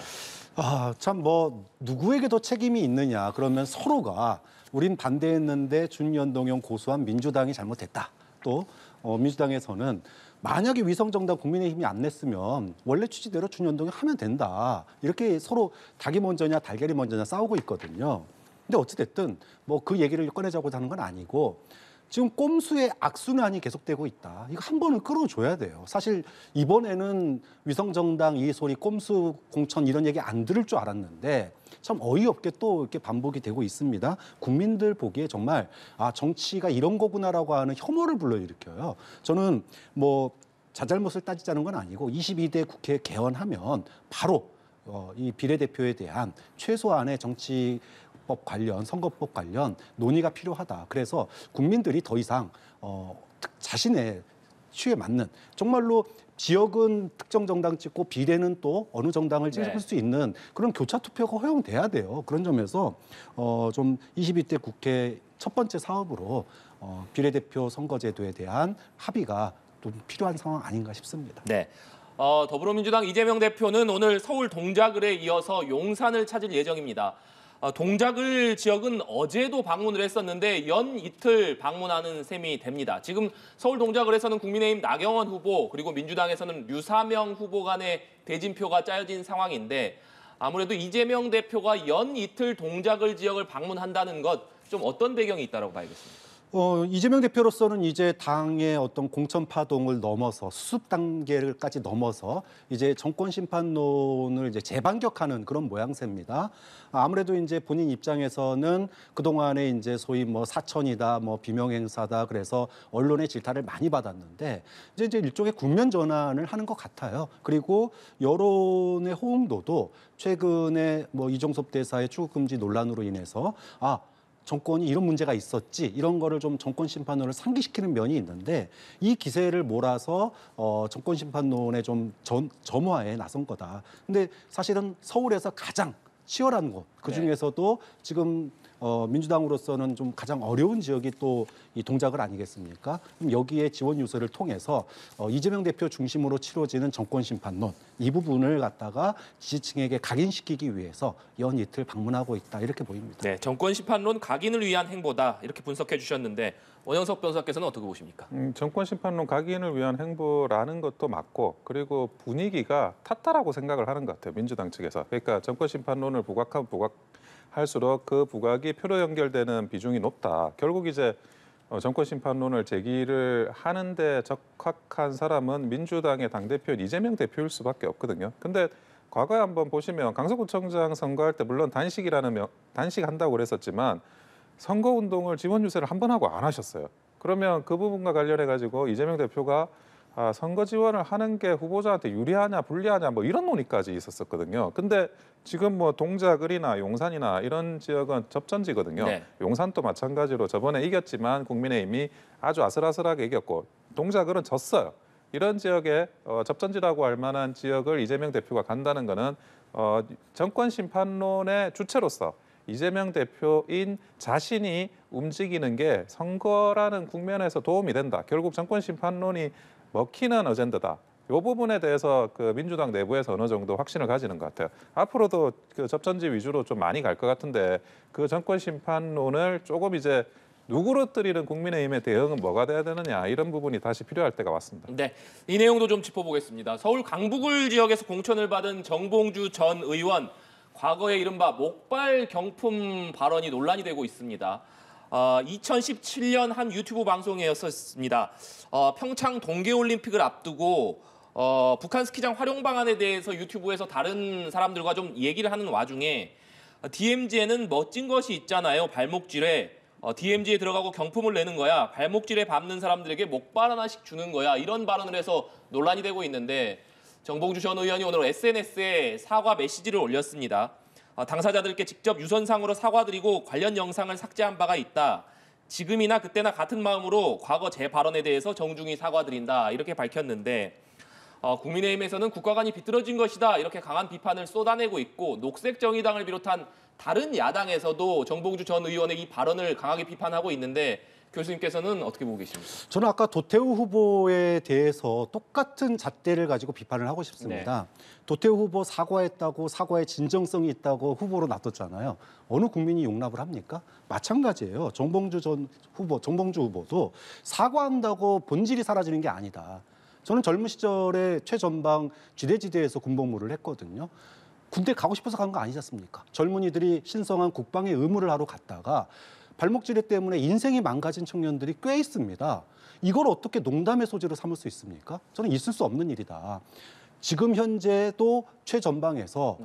참 뭐 누구에게 더 책임이 있느냐 그러면 서로가 우린 반대했는데 준연동형 고수한 민주당이 잘못했다. 또 민주당에서는 만약에 위성정당 국민의힘이 안 냈으면 원래 취지대로 준연동형 하면 된다. 이렇게 서로 닭이 먼저냐 달걀이 먼저냐 싸우고 있거든요. 근데 어찌됐든 뭐 그 얘기를 꺼내자고 하는 건 아니고 지금 꼼수의 악순환이 계속되고 있다. 이거 한 번은 끌어줘야 돼요. 사실 이번에는 위성정당 이 소리 꼼수 공천 이런 얘기 안 들을 줄 알았는데 참 어이없게 또 이렇게 반복이 되고 있습니다. 국민들 보기에 정말 정치가 이런 거구나라고 하는 혐오를 불러일으켜요. 저는 뭐 자잘못을 따지자는 건 아니고 22대 국회 개헌하면 바로 이 비례대표에 대한 최소한의 정치법 관련, 선거법 관련 논의가 필요하다. 그래서 국민들이 더 이상 자신의 취에 맞는 정말로 지역은 특정 정당 찍고 비례는 또 어느 정당을 찍을 수 있는 그런 교차 투표가 허용돼야 돼요. 그런 점에서 좀 22대 국회 첫 번째 사업으로 비례대표 선거제도에 대한 합의가 좀 필요한 상황 아닌가 싶습니다. 네. 더불어민주당 이재명 대표는 오늘 서울 동작을에 이어서 용산을 찾을 예정입니다. 동작을 지역은 어제도 방문을 했었는데 연 이틀 방문하는 셈이 됩니다. 지금 서울 동작을에서는 국민의힘 나경원 후보 그리고 민주당에서는 류사명 후보 간의 대진표가 짜여진 상황인데 아무래도 이재명 대표가 연 이틀 동작을 지역을 방문한다는 것 좀 어떤 배경이 있다고 봐야겠습니까? 이재명 대표로서는 이제 당의 어떤 공천 파동을 넘어서 수습 단계를까지 넘어서 이제 정권 심판론을 이제 재반격하는 그런 모양새입니다. 아무래도 이제 본인 입장에서는 그동안에 이제 소위 뭐 사천이다, 뭐 비명행사다 그래서 언론의 질타를 많이 받았는데 이제 일종의 국면 전환을 하는 것 같아요. 그리고 여론의 호응도도 최근에 뭐 이종섭 대사의 출국 금지 논란으로 인해서 정권이 이런 문제가 있었지 이런 거를 좀 정권 심판론을 상기시키는 면이 있는데 이 기세를 몰아서 정권 심판론의 좀 점화에 나선 거다. 근데 사실은 서울에서 가장 치열한 곳, 그 중에서도 지금 민주당으로서는 좀 가장 어려운 지역이 또 이 동작을 아니겠습니까? 그럼 여기에 지원 유세를 통해서 이재명 대표 중심으로 치러지는 정권 심판론 이 부분을 갖다가 지지층에게 각인시키기 위해서 연이틀 방문하고 있다 이렇게 보입니다. 네, 정권 심판론 각인을 위한 행보다 이렇게 분석해 주셨는데 원영석 변호사께서는 어떻게 보십니까? 정권 심판론 각인을 위한 행보라는 것도 맞고 그리고 분위기가 탔다라고 생각을 하는 것 같아요. 민주당 측에서. 그러니까 정권 심판론을 부각하면 부각할수록 그 부각이 표로 연결되는 비중이 높다. 결국 이제 정권 심판론을 제기를 하는데 적합한 사람은 민주당의 당대표인 이재명 대표일 수밖에 없거든요. 근데 과거에 한번 보시면 강서구청장 선거할 때 물론 단식한다고 그랬었지만 선거운동을 지원 유세를 한 번 하고 안 하셨어요. 그러면 그 부분과 관련해 가지고 이재명 대표가 선거 지원을 하는 게 후보자한테 유리하냐 불리하냐 뭐 이런 논의까지 있었었거든요. 근데 지금 뭐 동작을이나 용산이나 이런 지역은 접전지거든요. 네. 용산도 마찬가지로 저번에 이겼지만 국민의힘이 아주 아슬아슬하게 이겼고 동작을은 졌어요. 이런 지역에 접전지라고 할 만한 지역을 이재명 대표가 간다는 거는 정권 심판론의 주체로서 이재명 대표인 자신이 움직이는 게 선거라는 국면에서 도움이 된다. 결국 정권 심판론이 먹히는 어젠다다. 이 부분에 대해서 그 민주당 내부에서 어느 정도 확신을 가지는 것 같아요. 앞으로도 그 접전지 위주로 좀 많이 갈 것 같은데 그 정권 심판론을 조금 이제 누구로뜨리는 국민의힘의 대응은 뭐가 돼야 되느냐 이런 부분이 다시 필요할 때가 왔습니다. 네, 이 내용도 좀 짚어보겠습니다. 서울 강북을 지역에서 공천을 받은 정봉주 전 의원 과거에 이른바 목발 경품 발언이 논란이 되고 있습니다. 2017년 한 유튜브 방송이었습니다. 평창 동계올림픽을 앞두고 북한 스키장 활용 방안에 대해서 유튜브에서 다른 사람들과 좀 얘기를 하는 와중에 DMZ에는 멋진 것이 있잖아요. 발목질에 DMZ에 들어가고 경품을 내는 거야. 발목질에 밟는 사람들에게 목발 하나씩 주는 거야. 이런 발언을 해서 논란이 되고 있는데 정봉주 전 의원이 오늘 SNS에 사과 메시지를 올렸습니다. 당사자들께 직접 유선상으로 사과드리고 관련 영상을 삭제한 바가 있다. 지금이나 그때나 같은 마음으로 과거 제 발언에 대해서 정중히 사과드린다. 이렇게 밝혔는데 국민의힘에서는 국가관이 비뚤어진 것이다. 이렇게 강한 비판을 쏟아내고 있고 녹색정의당을 비롯한 다른 야당에서도 정봉주 전 의원의 이 발언을 강하게 비판하고 있는데 교수님께서는 어떻게 보고 계십니까? 저는 아까 도태우 후보에 대해서 똑같은 잣대를 가지고 비판을 하고 싶습니다. 도태우 후보 사과했다고 사과의 진정성이 있다고 후보로 놔뒀잖아요. 어느 국민이 용납을 합니까? 마찬가지예요. 정봉주 후보도 사과한다고 본질이 사라지는 게 아니다. 저는 젊은 시절에 최전방 지대지대에서 군복무를 했거든요. 군대 가고 싶어서 간 거 아니지 않습니까? 젊은이들이 신성한 국방의 의무를 하러 갔다가 발목질해 때문에 인생이 망가진 청년들이 꽤 있습니다. 이걸 어떻게 농담의 소재로 삼을 수 있습니까? 저는 있을 수 없는 일이다. 지금 현재도 최전방에서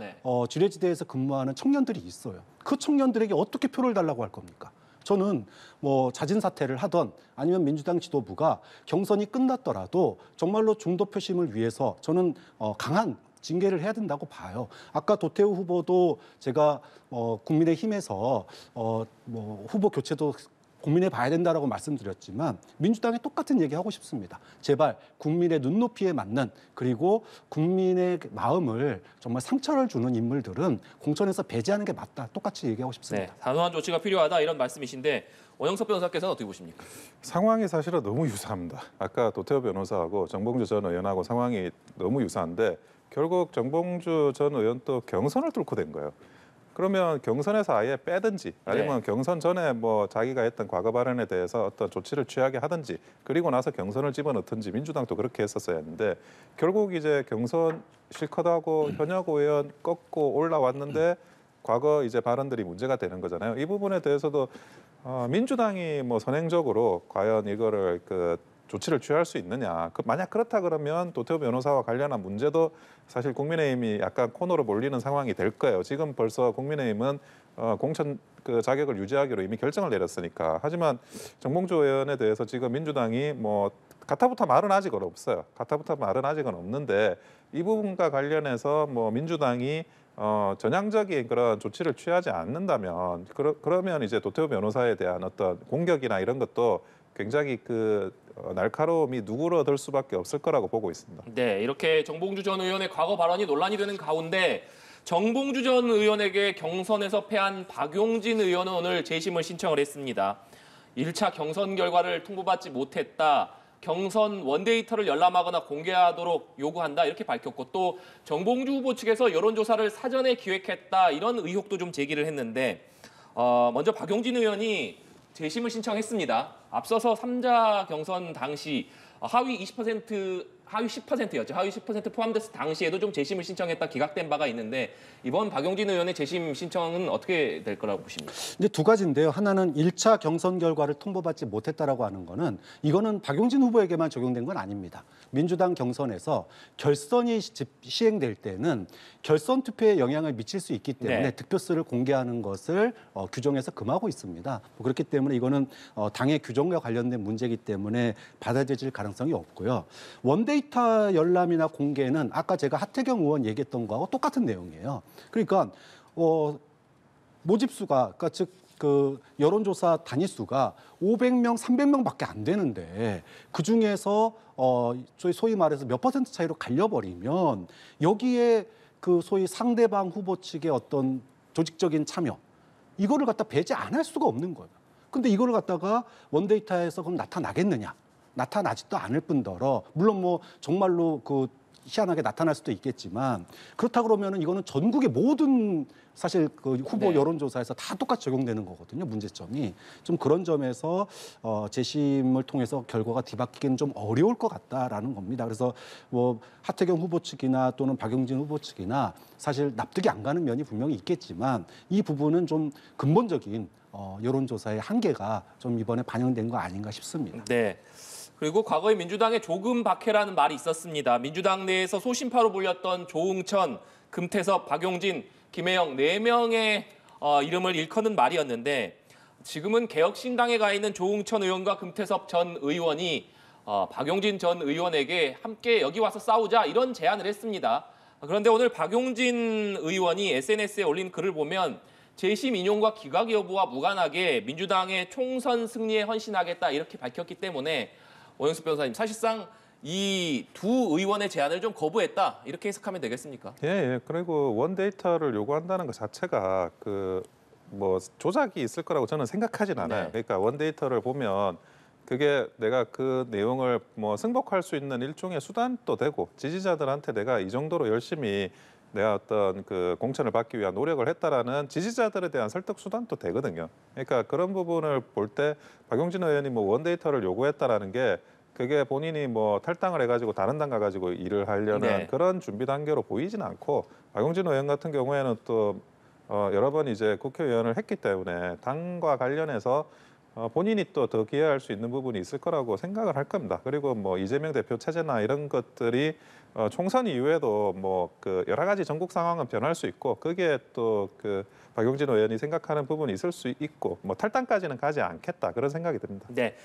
지뢰지대에서 근무하는 청년들이 있어요. 그 청년들에게 어떻게 표를 달라고 할 겁니까? 저는 뭐 자진 사퇴를 하던 아니면 민주당 지도부가 경선이 끝났더라도 정말로 중도 표심을 위해서 저는 강한 징계를 해야 된다고 봐요. 아까 도태우 후보도 제가 국민의힘에서 후보 교체도 고민해 봐야 된다라고 말씀드렸지만 민주당에 똑같은 얘기 하고 싶습니다. 제발 국민의 눈높이에 맞는 그리고 국민의 마음을 정말 상처를 주는 인물들은 공천에서 배제하는 게 맞다. 똑같이 얘기하고 싶습니다. 네, 단호한 조치가 필요하다 이런 말씀이신데 원영석 변호사께서는 어떻게 보십니까? 상황이 사실은 너무 유사합니다. 아까 도태우 변호사하고 정봉주 전 의원하고 상황이 너무 유사한데 결국 정봉주 전 의원도 경선을 뚫고 된 거예요. 그러면 경선에서 아예 빼든지 아니면 경선 전에 뭐 자기가 했던 과거 발언에 대해서 어떤 조치를 취하게 하든지 그리고 나서 경선을 집어넣든지 민주당도 그렇게 했었어야 했는데 결국 이제 경선 실컷 하고 현역 의원 꺾고 올라왔는데 과거 이제 발언들이 문제가 되는 거잖아요. 이 부분에 대해서도 민주당이 뭐 선행적으로 과연 이거를 조치를 취할 수 있느냐. 만약 그렇다 그러면 도태우 변호사와 관련한 문제도 사실 국민의힘이 약간 코너로 몰리는 상황이 될 거예요. 지금 벌써 국민의힘은 공천 자격을 유지하기로 이미 결정을 내렸으니까. 하지만 정봉주 의원에 대해서 지금 민주당이 뭐 가타부타 말은 아직은 없어요. 가타부타 말은 아직은 없는데 이 부분과 관련해서 뭐 민주당이 전향적인 그런 조치를 취하지 않는다면 그러면 이제 도태우 변호사에 대한 어떤 공격이나 이런 것도 굉장히 날카로움이 누그러들 수밖에 없을 거라고 보고 있습니다. 네, 이렇게 정봉주 전 의원의 과거 발언이 논란이 되는 가운데 정봉주 전 의원에게 경선에서 패한 박용진 의원은 오늘 재심을 신청을 했습니다. 1차 경선 결과를 통보받지 못했다. 경선 원데이터를 열람하거나 공개하도록 요구한다 이렇게 밝혔고 또 정봉주 후보 측에서 여론조사를 사전에 기획했다 이런 의혹도 좀 제기를 했는데 먼저 박용진 의원이 재심을 신청했습니다. 앞서서 3자 경선 당시 하위 10%였죠. 하위 10% 포함됐을 당시에도 좀 재심을 신청했다 기각된 바가 있는데 이번 박용진 의원의 재심 신청은 어떻게 될 거라고 보십니까? 이제 두 가지인데요. 하나는 1차 경선 결과를 통보받지 못했다라고 하는 거는 이거는 박용진 후보에게만 적용된 건 아닙니다. 민주당 경선에서 결선이 시행될 때는 결선 투표에 영향을 미칠 수 있기 때문에 네. 득표수를 공개하는 것을 규정에서 금하고 있습니다. 그렇기 때문에 이거는 당의 규정과 관련된 문제이기 때문에 받아들여질 가능성이 없고요. 원데이터 열람이나 공개는 아까 제가 하태경 의원 얘기했던 거하고 똑같은 내용이에요. 그러니까 모집수가 그러니까 즉 여론조사 단위수가 500명, 300명밖에 안 되는데 그 중에서 소위 말해서 몇 퍼센트 차이로 갈려버리면 여기에 소위 상대방 후보 측의 어떤 조직적인 참여 이거를 갖다 배제 안 할 수가 없는 거예요. 근데 이거를 갖다가 원데이터에서 그럼 나타나겠느냐? 나타나지도 않을 뿐더러 물론 뭐 정말로 희한하게 나타날 수도 있겠지만 그렇다 그러면은 이거는 전국의 모든 사실 후보 네. 여론조사에서 다 똑같이 적용되는 거거든요. 문제점이 좀 그런 점에서 재심을 통해서 결과가 뒤바뀌기는 좀 어려울 것 같다라는 겁니다. 그래서 뭐 하태경 후보 측이나 또는 박용진 후보 측이나 사실 납득이 안 가는 면이 분명히 있겠지만 이 부분은 좀 근본적인 여론조사의 한계가 좀 이번에 반영된 거 아닌가 싶습니다. 네. 그리고 과거에 민주당에 조금 박해라는 말이 있었습니다. 민주당 내에서 소신파로 불렸던 조응천, 금태섭, 박용진, 김혜영 4명의 이름을 일컫는 말이었는데 지금은 개혁신당에 가 있는 조응천 의원과 금태섭 전 의원이 박용진 전 의원에게 함께 여기 와서 싸우자 이런 제안을 했습니다. 그런데 오늘 박용진 의원이 SNS에 올린 글을 보면 재심 인용과 기각 여부와 무관하게 민주당의 총선 승리에 헌신하겠다 이렇게 밝혔기 때문에 오영숙 변호사님 사실상 이 두 의원의 제안을 좀 거부했다 이렇게 해석하면 되겠습니까? 예. 그리고 원데이터를 요구한다는 것 자체가 뭐 조작이 있을 거라고 저는 생각하진 않아요. 네. 그러니까 원데이터를 보면 그게 내가 그 내용을 뭐 승복할 수 있는 일종의 수단도 되고 지지자들한테 내가 이 정도로 열심히 내가 어떤 공천을 받기 위한 노력을 했다라는 지지자들에 대한 설득 수단도 되거든요. 그러니까 그런 부분을 볼 때 박용진 의원이 뭐 원데이터를 요구했다라는 게 그게 본인이 뭐 탈당을 해가지고 다른 당 가가지고 일을 하려는 네. 그런 준비 단계로 보이진 않고 박용진 의원 같은 경우에는 또 여러 번 이제 국회의원을 했기 때문에 당과 관련해서 본인이 또 더 기여할 수 있는 부분이 있을 거라고 생각을 할 겁니다. 그리고 뭐 이재명 대표 체제나 이런 것들이 총선 이후에도 뭐 여러 가지 전국 상황은 변할 수 있고 그게 또 박용진 의원이 생각하는 부분이 있을 수 있고 뭐 탈당까지는 가지 않겠다 그런 생각이 듭니다. 네.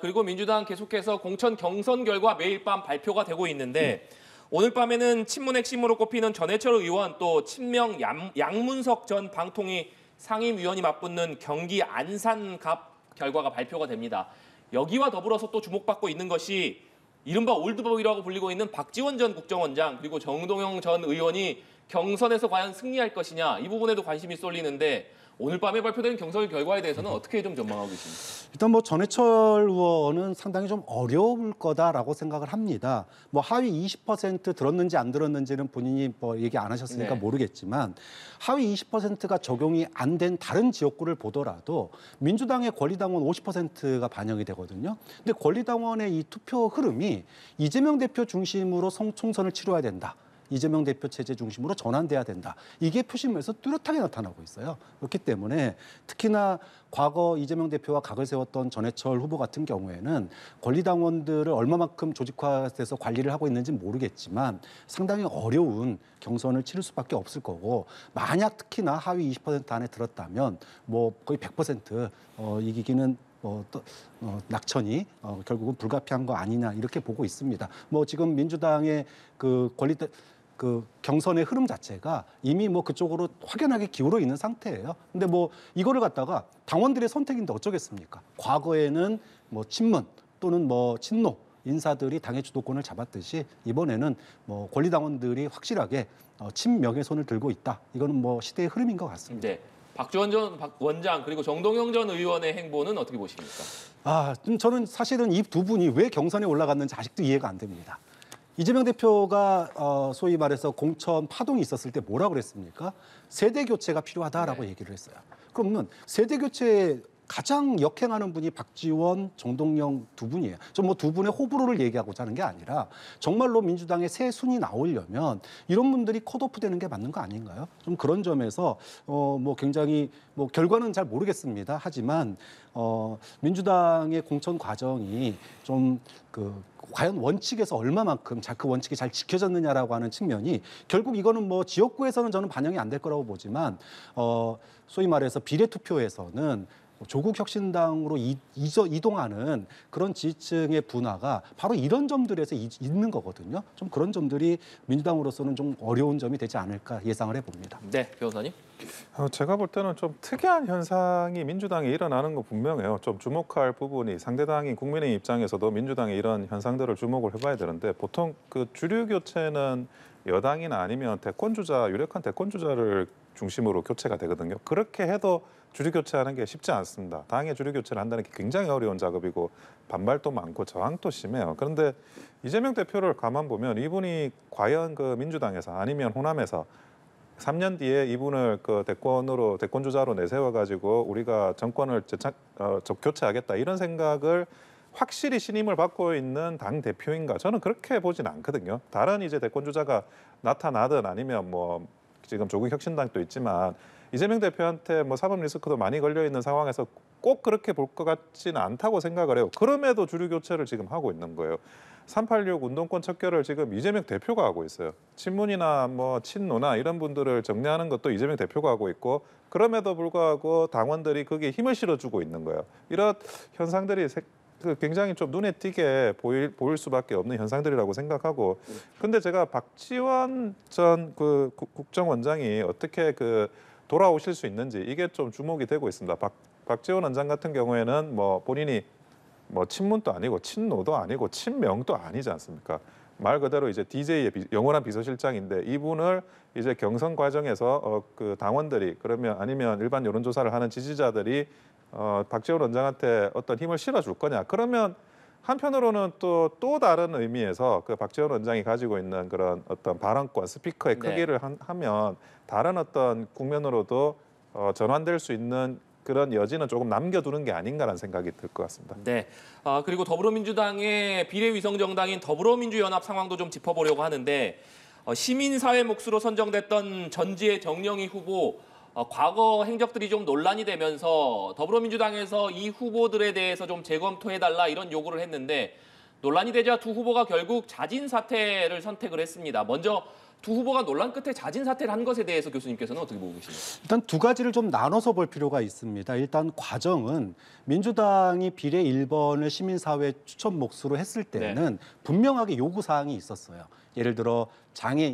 그리고 민주당 계속해서 공천 경선 결과 매일 밤 발표가 되고 있는데 오늘 밤에는 친문 핵심으로 꼽히는 전해철 의원 또 친명 양문석 전 방통위 상임위원이 맞붙는 경기 안산갑 결과가 발표가 됩니다. 여기와 더불어서 또 주목받고 있는 것이 이른바 올드보이라고 불리고 있는 박지원 전 국정원장 그리고 정동영 전 의원이 경선에서 과연 승리할 것이냐 이 부분에도 관심이 쏠리는데 오늘 밤에 발표된 경선 결과에 대해서는 어떻게 좀 전망하고 계십니까? 일단 뭐 전해철 의원은 상당히 좀 어려울 거다라고 생각을 합니다. 뭐 하위 20% 들었는지 안 들었는지는 본인이 뭐 얘기 안 하셨으니까 네. 모르겠지만 하위 20%가 적용이 안 된 다른 지역구를 보더라도 민주당의 권리당원 50%가 반영이 되거든요. 근데 권리당원의 이 투표 흐름이 이재명 대표 중심으로 총선을 치러야 된다. 이재명 대표 체제 중심으로 전환돼야 된다. 이게 표심에서 뚜렷하게 나타나고 있어요. 그렇기 때문에 특히나 과거 이재명 대표와 각을 세웠던 전해철 후보 같은 경우에는 권리당원들을 얼마만큼 조직화돼서 관리를 하고 있는지는 모르겠지만 상당히 어려운 경선을 치를 수밖에 없을 거고 만약 특히나 하위 20% 안에 들었다면 뭐 거의 100% 이기기는 낙천이 결국은 불가피한 거 아니냐 이렇게 보고 있습니다. 뭐 지금 민주당의 그 경선의 흐름 자체가 이미 뭐 그쪽으로 확연하게 기울어 있는 상태예요. 근데 뭐 이거를 갖다가 당원들의 선택인데 어쩌겠습니까? 과거에는 뭐 친문 또는 뭐 친노 인사들이 당의 주도권을 잡았듯이 이번에는 뭐 권리당원들이 확실하게 친명의 손을 들고 있다. 이거는 뭐 시대의 흐름인 것 같습니다. 네. 박지원 전 원장 그리고 정동영 전 의원의 행보는 어떻게 보십니까? 저는 사실은 이 두 분이 왜 경선에 올라갔는지 아직도 이해가 안 됩니다. 이재명 대표가 소위 말해서 공천 파동이 있었을 때 뭐라고 그랬습니까? 세대 교체가 필요하다라고 얘기를 했어요. 그러면 세대 교체에 가장 역행하는 분이 박지원, 정동영 두 분이에요. 좀 뭐 두 분의 호불호를 얘기하고자 하는 게 아니라 정말로 민주당의 새 순위 나오려면 이런 분들이 컷오프 되는 게 맞는 거 아닌가요? 좀 그런 점에서 뭐 굉장히 뭐 결과는 잘 모르겠습니다. 하지만 민주당의 공천 과정이 좀 과연 원칙에서 얼마만큼 그 원칙이 잘 지켜졌느냐라고 하는 측면이 결국 이거는 뭐 지역구에서는 저는 반영이 안 될 거라고 보지만 소위 말해서 비례투표에서는 조국 혁신당으로 이동하는 그런 지지층의 분화가 바로 이런 점들에서 있는 거거든요. 좀 그런 점들이 민주당으로서는 좀 어려운 점이 되지 않을까 예상을 해봅니다. 네, 변호사님. 제가 볼 때는 좀 특이한 현상이 민주당에 일어나는 거 분명해요. 좀 주목할 부분이 상대당인 국민의 입장에서도 민주당의 이런 현상들을 주목을 해봐야 되는데 보통 그 주류 교체는 여당이나 아니면 유력한 대권 주자를 중심으로 교체가 되거든요. 그렇게 해도 주류 교체하는 게 쉽지 않습니다. 당의 주류 교체를 한다는 게 굉장히 어려운 작업이고 반발도 많고 저항도 심해요. 그런데 이재명 대표를 가만 보면 이분이 과연 그 민주당에서 아니면 호남에서 3년 뒤에 이분을 그 대권 주자로 내세워 가지고 우리가 정권을 교체하겠다 이런 생각을 확실히 신임을 받고 있는 당 대표인가? 저는 그렇게 보진 않거든요. 다른 이제 대권 주자가 나타나든 아니면 뭐 지금 조국 혁신당도 있지만 이재명 대표한테 뭐 사법 리스크도 많이 걸려 있는 상황에서 꼭 그렇게 볼 것 같지는 않다고 생각을 해요. 그럼에도 주류 교체를 지금 하고 있는 거예요. 386 운동권 척결을 지금 이재명 대표가 하고 있어요. 친문이나 뭐 친노나 이런 분들을 정리하는 것도 이재명 대표가 하고 있고 그럼에도 불구하고 당원들이 거기에 힘을 실어주고 있는 거예요. 이런 현상들이 굉장히 좀 눈에 띄게 보일 수밖에 없는 현상들이라고 생각하고 근데 제가 박지원 전 그 국정원장이 어떻게 돌아오실 수 있는지 이게 좀 주목이 되고 있습니다. 박지원 원장 같은 경우에는 뭐 본인이 뭐 친문도 아니고 친노도 아니고 친명도 아니지 않습니까? 말 그대로 이제 DJ의 영원한 비서실장인데 이분을 이제 경선 과정에서 그 당원들이 그러면 아니면 일반 여론조사를 하는 지지자들이 박지원 원장한테 어떤 힘을 실어줄 거냐? 그러면 한편으로는 또 다른 의미에서 그 박지원 원장이 가지고 있는 그런 어떤 발언권, 스피커의 크기를 하면 다른 어떤 국면으로도 전환될 수 있는 그런 여지는 조금 남겨두는 게 아닌가라는 생각이 들 것 같습니다. 네. 그리고 더불어민주당의 비례위성정당인 더불어민주연합 상황도 좀 짚어보려고 하는데 시민사회 몫으로 선정됐던 전지의 정영희 후보 과거 행적들이 좀 논란이 되면서 더불어민주당에서 이 후보들에 대해서 좀 재검토해달라 이런 요구를 했는데 논란이 되자 두 후보가 결국 자진 사퇴를 선택을 했습니다. 먼저 두 후보가 논란 끝에 자진 사퇴를 한 것에 대해서 교수님께서는 어떻게 보고 계십니까? 일단 두 가지를 좀 나눠서 볼 필요가 있습니다. 일단 과정은 민주당이 비례 1번을 시민사회 추천 몫으로 했을 때는 분명하게 요구사항이 있었어요. 예를 들어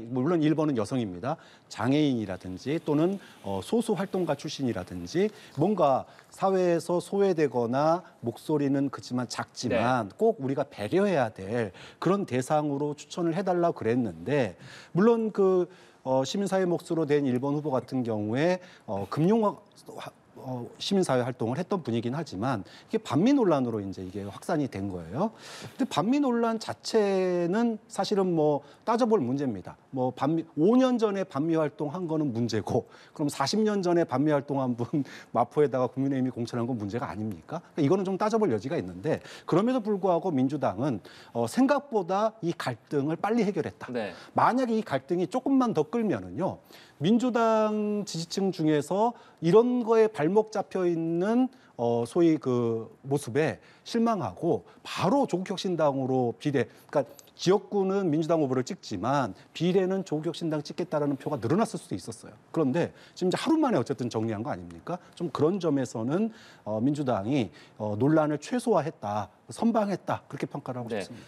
물론 1번은 여성입니다. 장애인이라든지 또는 소수활동가 출신이라든지 뭔가 사회에서 소외되거나 목소리는 그렇지만 작지만 꼭 우리가 배려해야 될 그런 대상으로 추천을 해달라고 그랬는데 물론 시민사회 몫으로 된 1번 후보 같은 경우에 시민사회 활동을 했던 분이긴 하지만 이게 반미 논란으로 이제 이게 확산이 된 거예요. 근데 반미 논란 자체는 사실은 뭐 따져볼 문제입니다. 5년 전에 반미 활동한 거는 문제고 그럼 40년 전에 반미 활동한 분 마포에다가 국민의힘이 공천한 건 문제가 아닙니까? 그러니까 이거는 좀 따져볼 여지가 있는데 그럼에도 불구하고 민주당은 생각보다 이 갈등을 빨리 해결했다. 만약에 이 갈등이 조금만 더 끌면은요. 민주당 지지층 중에서 이런 거에 발목 잡혀 있는 소위 그 모습에 실망하고 바로 조국혁신당으로 그러니까 지역구는 민주당 후보를 찍지만 비례는 조국혁신당 찍겠다라는 표가 늘어났을 수도 있었어요. 그런데 지금 이제 하루 만에 어쨌든 정리한 거 아닙니까? 좀 그런 점에서는 민주당이 논란을 최소화했다, 선방했다 그렇게 평가를 하고 싶습니다.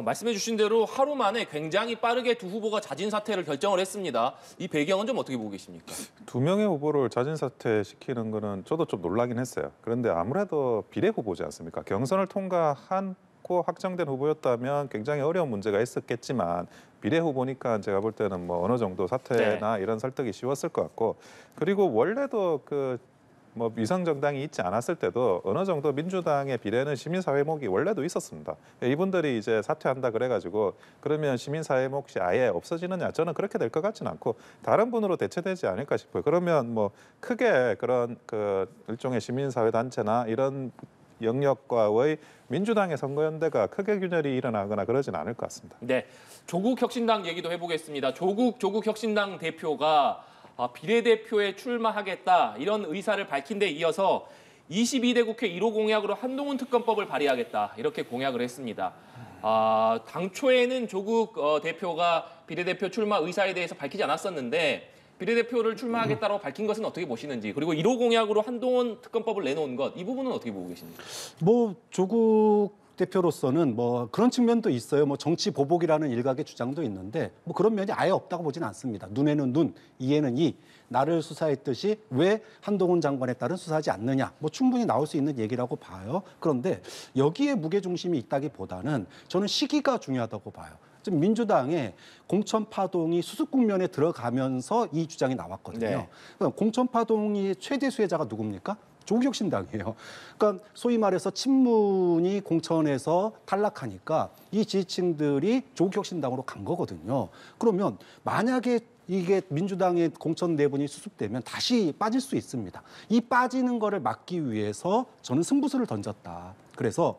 말씀해 주신 대로 하루 만에 굉장히 빠르게 두 후보가 자진 사퇴를 결정을 했습니다. 이 배경은 좀 어떻게 보고 계십니까? 두 명의 후보를 자진 사퇴시키는 거는 저도 좀 놀라긴 했어요. 그런데 아무래도 비례 후보지 않습니까? 경선을 통과하고 확정된 후보였다면 굉장히 어려운 문제가 있었겠지만 비례 후보니까 제가 볼 때는 뭐 어느 정도 사퇴나 이런 설득이 쉬웠을 것 같고, 그리고 원래도 뭐 위성 정당이 있지 않았을 때도 어느 정도 민주당의 비례는 시민사회목이 원래도 있었습니다. 이분들이 이제 사퇴한다 그래가지고 그러면 시민사회 몫이 아예 없어지느냐, 저는 그렇게 될 것 같지는 않고 다른 분으로 대체되지 않을까 싶어요. 그러면 뭐 크게 그런 일종의 시민사회 단체나 이런 영역과의 민주당의 선거연대가 크게 균열이 일어나거나 그러진 않을 것 같습니다. 네, 조국 혁신당 얘기도 해보겠습니다. 조국 혁신당 대표가 비례대표에 출마하겠다 이런 의사를 밝힌 데 이어서 22대 국회 1호 공약으로 한동훈 특검법을 발의하겠다 이렇게 공약을 했습니다. 당초에는 조국 대표가 비례대표 출마 의사에 대해서 밝히지 않았었는데 비례대표를 출마하겠다고 밝힌 것은 어떻게 보시는지, 그리고 1호 공약으로 한동훈 특검법을 내놓은 것, 이 부분은 어떻게 보고 계십니까? 뭐 조국 대표로서는 뭐 그런 측면도 있어요. 뭐 정치 보복이라는 일각의 주장도 있는데 뭐 그런 면이 아예 없다고 보지는 않습니다. 눈에는 눈, 이에는 이. 나를 수사했듯이 왜 한동훈 장관에 따른 수사하지 않느냐. 뭐 충분히 나올 수 있는 얘기라고 봐요. 그런데 여기에 무게중심이 있다기보다는 저는 시기가 중요하다고 봐요. 지금 민주당의 공천 파동이 수습 국면에 들어가면서 이 주장이 나왔거든요. 네. 그러니까 공천 파동이 최대 수혜자가 누굽니까? 조국혁신당이에요. 그러니까 소위 말해서 친문이 공천에서 탈락하니까 이 지지층들이 조국혁신당으로 간 거거든요. 그러면 만약에 이게 민주당의 공천 내분이 수습되면 다시 빠질 수 있습니다. 이 빠지는 거를 막기 위해서 저는 승부수를 던졌다. 그래서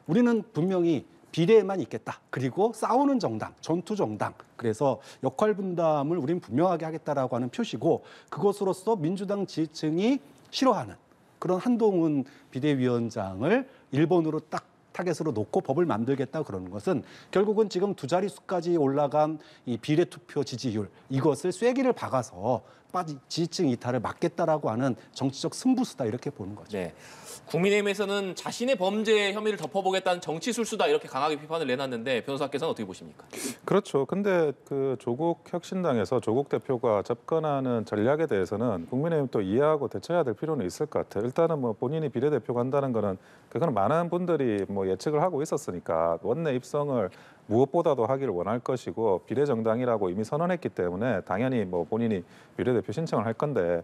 우리는 분명히 비례에만 있겠다. 그리고 싸우는 정당, 전투 정당. 그래서 역할 분담을 우리는 분명하게 하겠다라고 하는 표시고, 그것으로서 민주당 지지층이 싫어하는 그런 한동훈 비대위원장을 1번으로 딱 타겟으로 놓고 법을 만들겠다 그러는 것은 결국은 지금 두 자릿수까지 올라간 이 비례투표 지지율, 이것을 쐐기를 박아서 지지층 이탈을 막겠다라고 하는 정치적 승부수다, 이렇게 보는 거죠. 네. 국민의힘에서는 자신의 범죄 혐의를 덮어보겠다는 정치 술수다 이렇게 강하게 비판을 내놨는데 변호사께서는 어떻게 보십니까? 그렇죠. 근데 조국 혁신당에서 조국 대표가 접근하는 전략에 대해서는 국민의힘 또 이해하고 대처해야 될 필요는 있을 것 같아요. 일단은 뭐 본인이 비례대표가 한다는 거는 그거는 많은 분들이 뭐 예측을 하고 있었으니까 원내 입성을 무엇보다도 하기를 원할 것이고 비례정당이라고 이미 선언했기 때문에 당연히 뭐 본인이 비례대표 신청을 할 건데,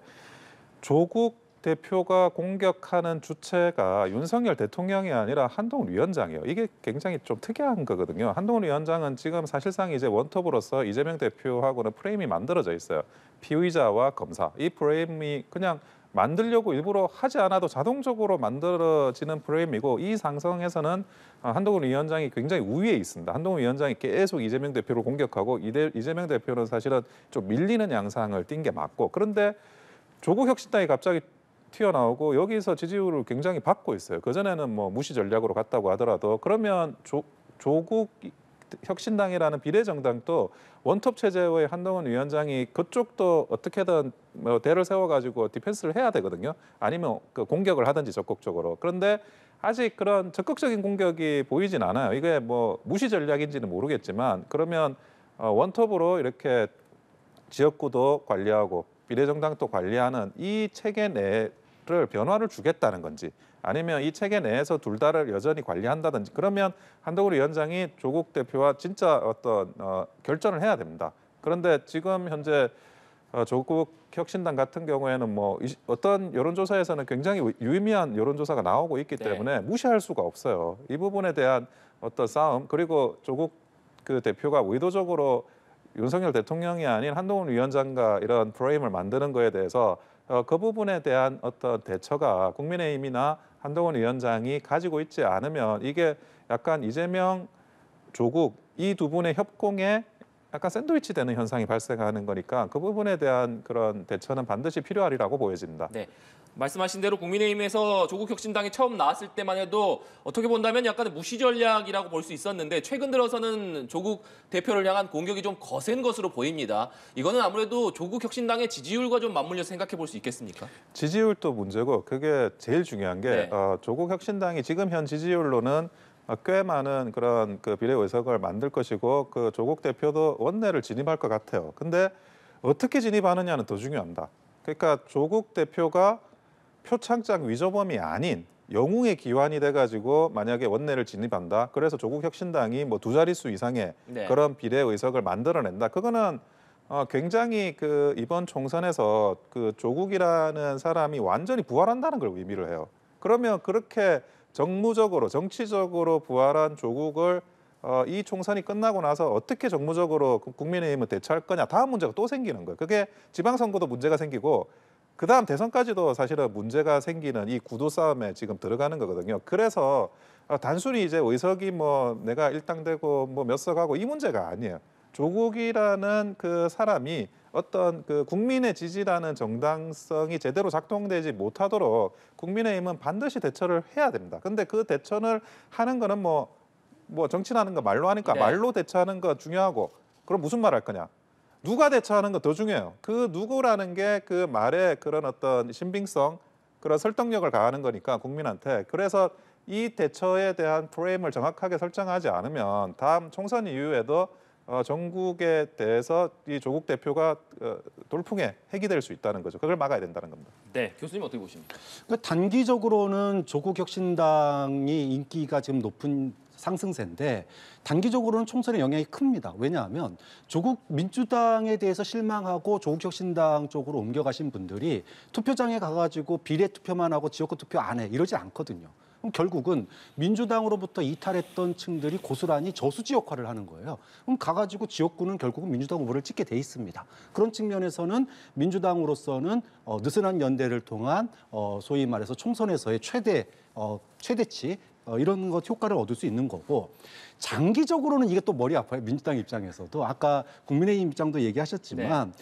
조국 대표가 공격하는 주체가 윤석열 대통령이 아니라 한동훈 위원장이에요. 이게 굉장히 좀 특이한 거거든요. 한동훈 위원장은 지금 사실상 이제 원톱으로서 이재명 대표하고는 프레임이 만들어져 있어요. 피의자와 검사. 이 프레임이 그냥 만들려고 일부러 하지 않아도 자동적으로 만들어지는 프레임이고, 이 상성에서는 한동훈 위원장이 굉장히 우위에 있습니다. 한동훈 위원장이 계속 이재명 대표를 공격하고 이재명 대표는 사실은 좀 밀리는 양상을 띈 게 맞고, 그런데 조국 혁신당이 갑자기 튀어나오고 여기서 지지율을 굉장히 받고 있어요. 그전에는 뭐 무시 전략으로 갔다고 하더라도, 그러면 조국 혁신당이라는 비례정당도 원톱 체제의 한동훈 위원장이 그쪽도 어떻게든 뭐 대를 세워가지고 디펜스를 해야 되거든요. 아니면 공격을 하든지 적극적으로. 그런데 아직 그런 적극적인 공격이 보이진 않아요. 이게 뭐 무시 전략인지는 모르겠지만, 그러면 원톱으로 이렇게 지역구도 관리하고 비례정당도 관리하는 이 체계 내를 변화를 주겠다는 건지, 아니면 이 체계 내에서 둘 다를 여전히 관리한다든지, 그러면 한동훈 위원장이 조국 대표와 진짜 어떤 결전을 해야 됩니다. 그런데 지금 현재 조국 혁신당 같은 경우에는 뭐 어떤 여론조사에서는 굉장히 유의미한 여론조사가 나오고 있기 때문에 무시할 수가 없어요. 이 부분에 대한 어떤 싸움, 그리고 조국 대표가 의도적으로 윤석열 대통령이 아닌 한동훈 위원장과 이런 프레임을 만드는 거에 대해서 그 부분에 대한 어떤 대처가 국민의힘이나 한동훈 위원장이 가지고 있지 않으면 이게 약간 이재명, 조국 이 두 분의 협공에 약간 샌드위치 되는 현상이 발생하는 거니까 그 부분에 대한 그런 대처는 반드시 필요하리라고 보여집니다. 네. 말씀하신 대로 국민의힘에서 조국 혁신당이 처음 나왔을 때만 해도 어떻게 본다면 약간 무시 전략이라고 볼 수 있었는데, 최근 들어서는 조국 대표를 향한 공격이 좀 거센 것으로 보입니다. 이거는 아무래도 조국 혁신당의 지지율과 좀 맞물려서 생각해 볼 수 있겠습니까? 지지율도 문제고, 그게 제일 중요한 게 조국 혁신당이 지금 현 지지율로는 꽤 많은 그런 그 비례 의석을 만들 것이고 그 조국 대표도 원내를 진입할 것 같아요. 근데 어떻게 진입하느냐는 더 중요합니다. 그러니까 조국 대표가 표창장 위조범이 아닌 영웅의 기환이 돼가지고 만약에 원내를 진입한다. 그래서 조국 혁신당이 뭐 두 자릿수 이상의 네. 그런 비례 의석을 만들어낸다. 그거는 굉장히 그 이번 총선에서 그 조국이라는 사람이 완전히 부활한다는 걸 의미를 해요. 그러면 그렇게 정무적으로 정치적으로 부활한 조국을 이 총선이 끝나고 나서 어떻게 정무적으로 국민의힘을 대처할 거냐 다음 문제가 또 생기는 거예요. 그게 지방선거도 문제가 생기고 그다음 대선까지도 사실은 문제가 생기는 이 구도 싸움에 지금 들어가는 거거든요. 그래서 단순히 이제 의석이 뭐 내가 일당되고 뭐 몇 석 하고 이 문제가 아니에요. 조국이라는 그 사람이 어떤 그 국민의 지지라는 정당성이 제대로 작동되지 못하도록 국민의힘은 반드시 대처를 해야 됩니다. 근데 그 대처를 하는 거는 뭐 정치라는 거 말로 하니까 네. 말로 대처하는 거 중요하고 그럼 무슨 말 할 거냐? 누가 대처하는 거 더 중요해요. 그 누구라는 게 그 말의 그런 어떤 신빙성, 그런 설득력을 가하는 거니까 국민한테. 그래서 이 대처에 대한 프레임을 정확하게 설정하지 않으면 다음 총선 이후에도 전국에 대해서 이 조국 대표가 돌풍에 핵이 될 수 있다는 거죠. 그걸 막아야 된다는 겁니다. 네, 교수님 어떻게 보십니까? 그러니까 단기적으로는 조국 혁신당이 인기가 지금 높은 상승세인데 단기적으로는 총선의 영향이 큽니다. 왜냐하면 조국 민주당에 대해서 실망하고 조국 혁신당 쪽으로 옮겨가신 분들이 투표장에 가가지고 비례 투표만 하고 지역구 투표 안 해 이러지 않거든요. 그럼 결국은 민주당으로부터 이탈했던 층들이 고스란히 저수지 역할을 하는 거예요. 그럼 가가지고 지역구는 결국은 민주당 후보를 찍게 돼 있습니다. 그런 측면에서는 민주당으로서는 느슨한 연대를 통한 소위 말해서 총선에서의 최대치 이런 것 효과를 얻을 수 있는 거고 장기적으로는 이게 또 머리 아파요. 민주당 입장에서도 아까 국민의힘 입장도 얘기하셨지만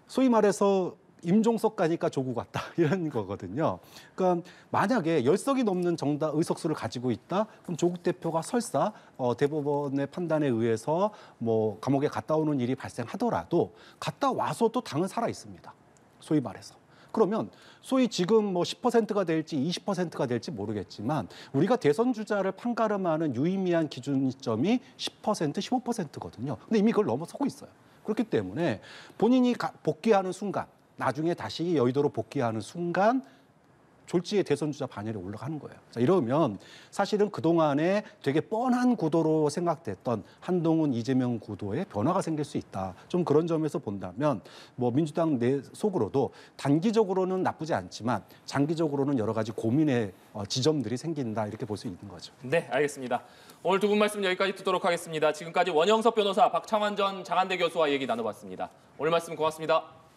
소위 말해서 임종석 가니까 조국 왔다 이런 거거든요. 그러니까 만약에 10석이 넘는 정당 의석수를 가지고 있다, 그럼 조국 대표가 설사 대법원의 판단에 의해서 뭐 감옥에 갔다 오는 일이 발생하더라도 갔다 와서도 당은 살아 있습니다. 소위 말해서. 그러면 소위 지금 뭐 10%가 될지 20%가 될지 모르겠지만 우리가 대선 주자를 판가름하는 유의미한 기준점이 10%, 15%거든요. 근데 이미 그걸 넘어서고 있어요. 그렇기 때문에 본인이 복귀하는 순간, 나중에 다시 여의도로 복귀하는 순간 졸지에 대선 주자 반열에 올라가는 거예요. 자, 이러면 사실은 그동안에 되게 뻔한 구도로 생각됐던 한동훈, 이재명 구도에 변화가 생길 수 있다. 좀 그런 점에서 본다면 뭐 민주당 내 속으로도 단기적으로는 나쁘지 않지만 장기적으로는 여러 가지 고민의 지점들이 생긴다. 이렇게 볼 수 있는 거죠. 네, 알겠습니다. 오늘 두 분 말씀 여기까지 듣도록 하겠습니다. 지금까지 원영석 변호사, 박창환 전 장한대 교수와 얘기 나눠봤습니다. 오늘 말씀 고맙습니다.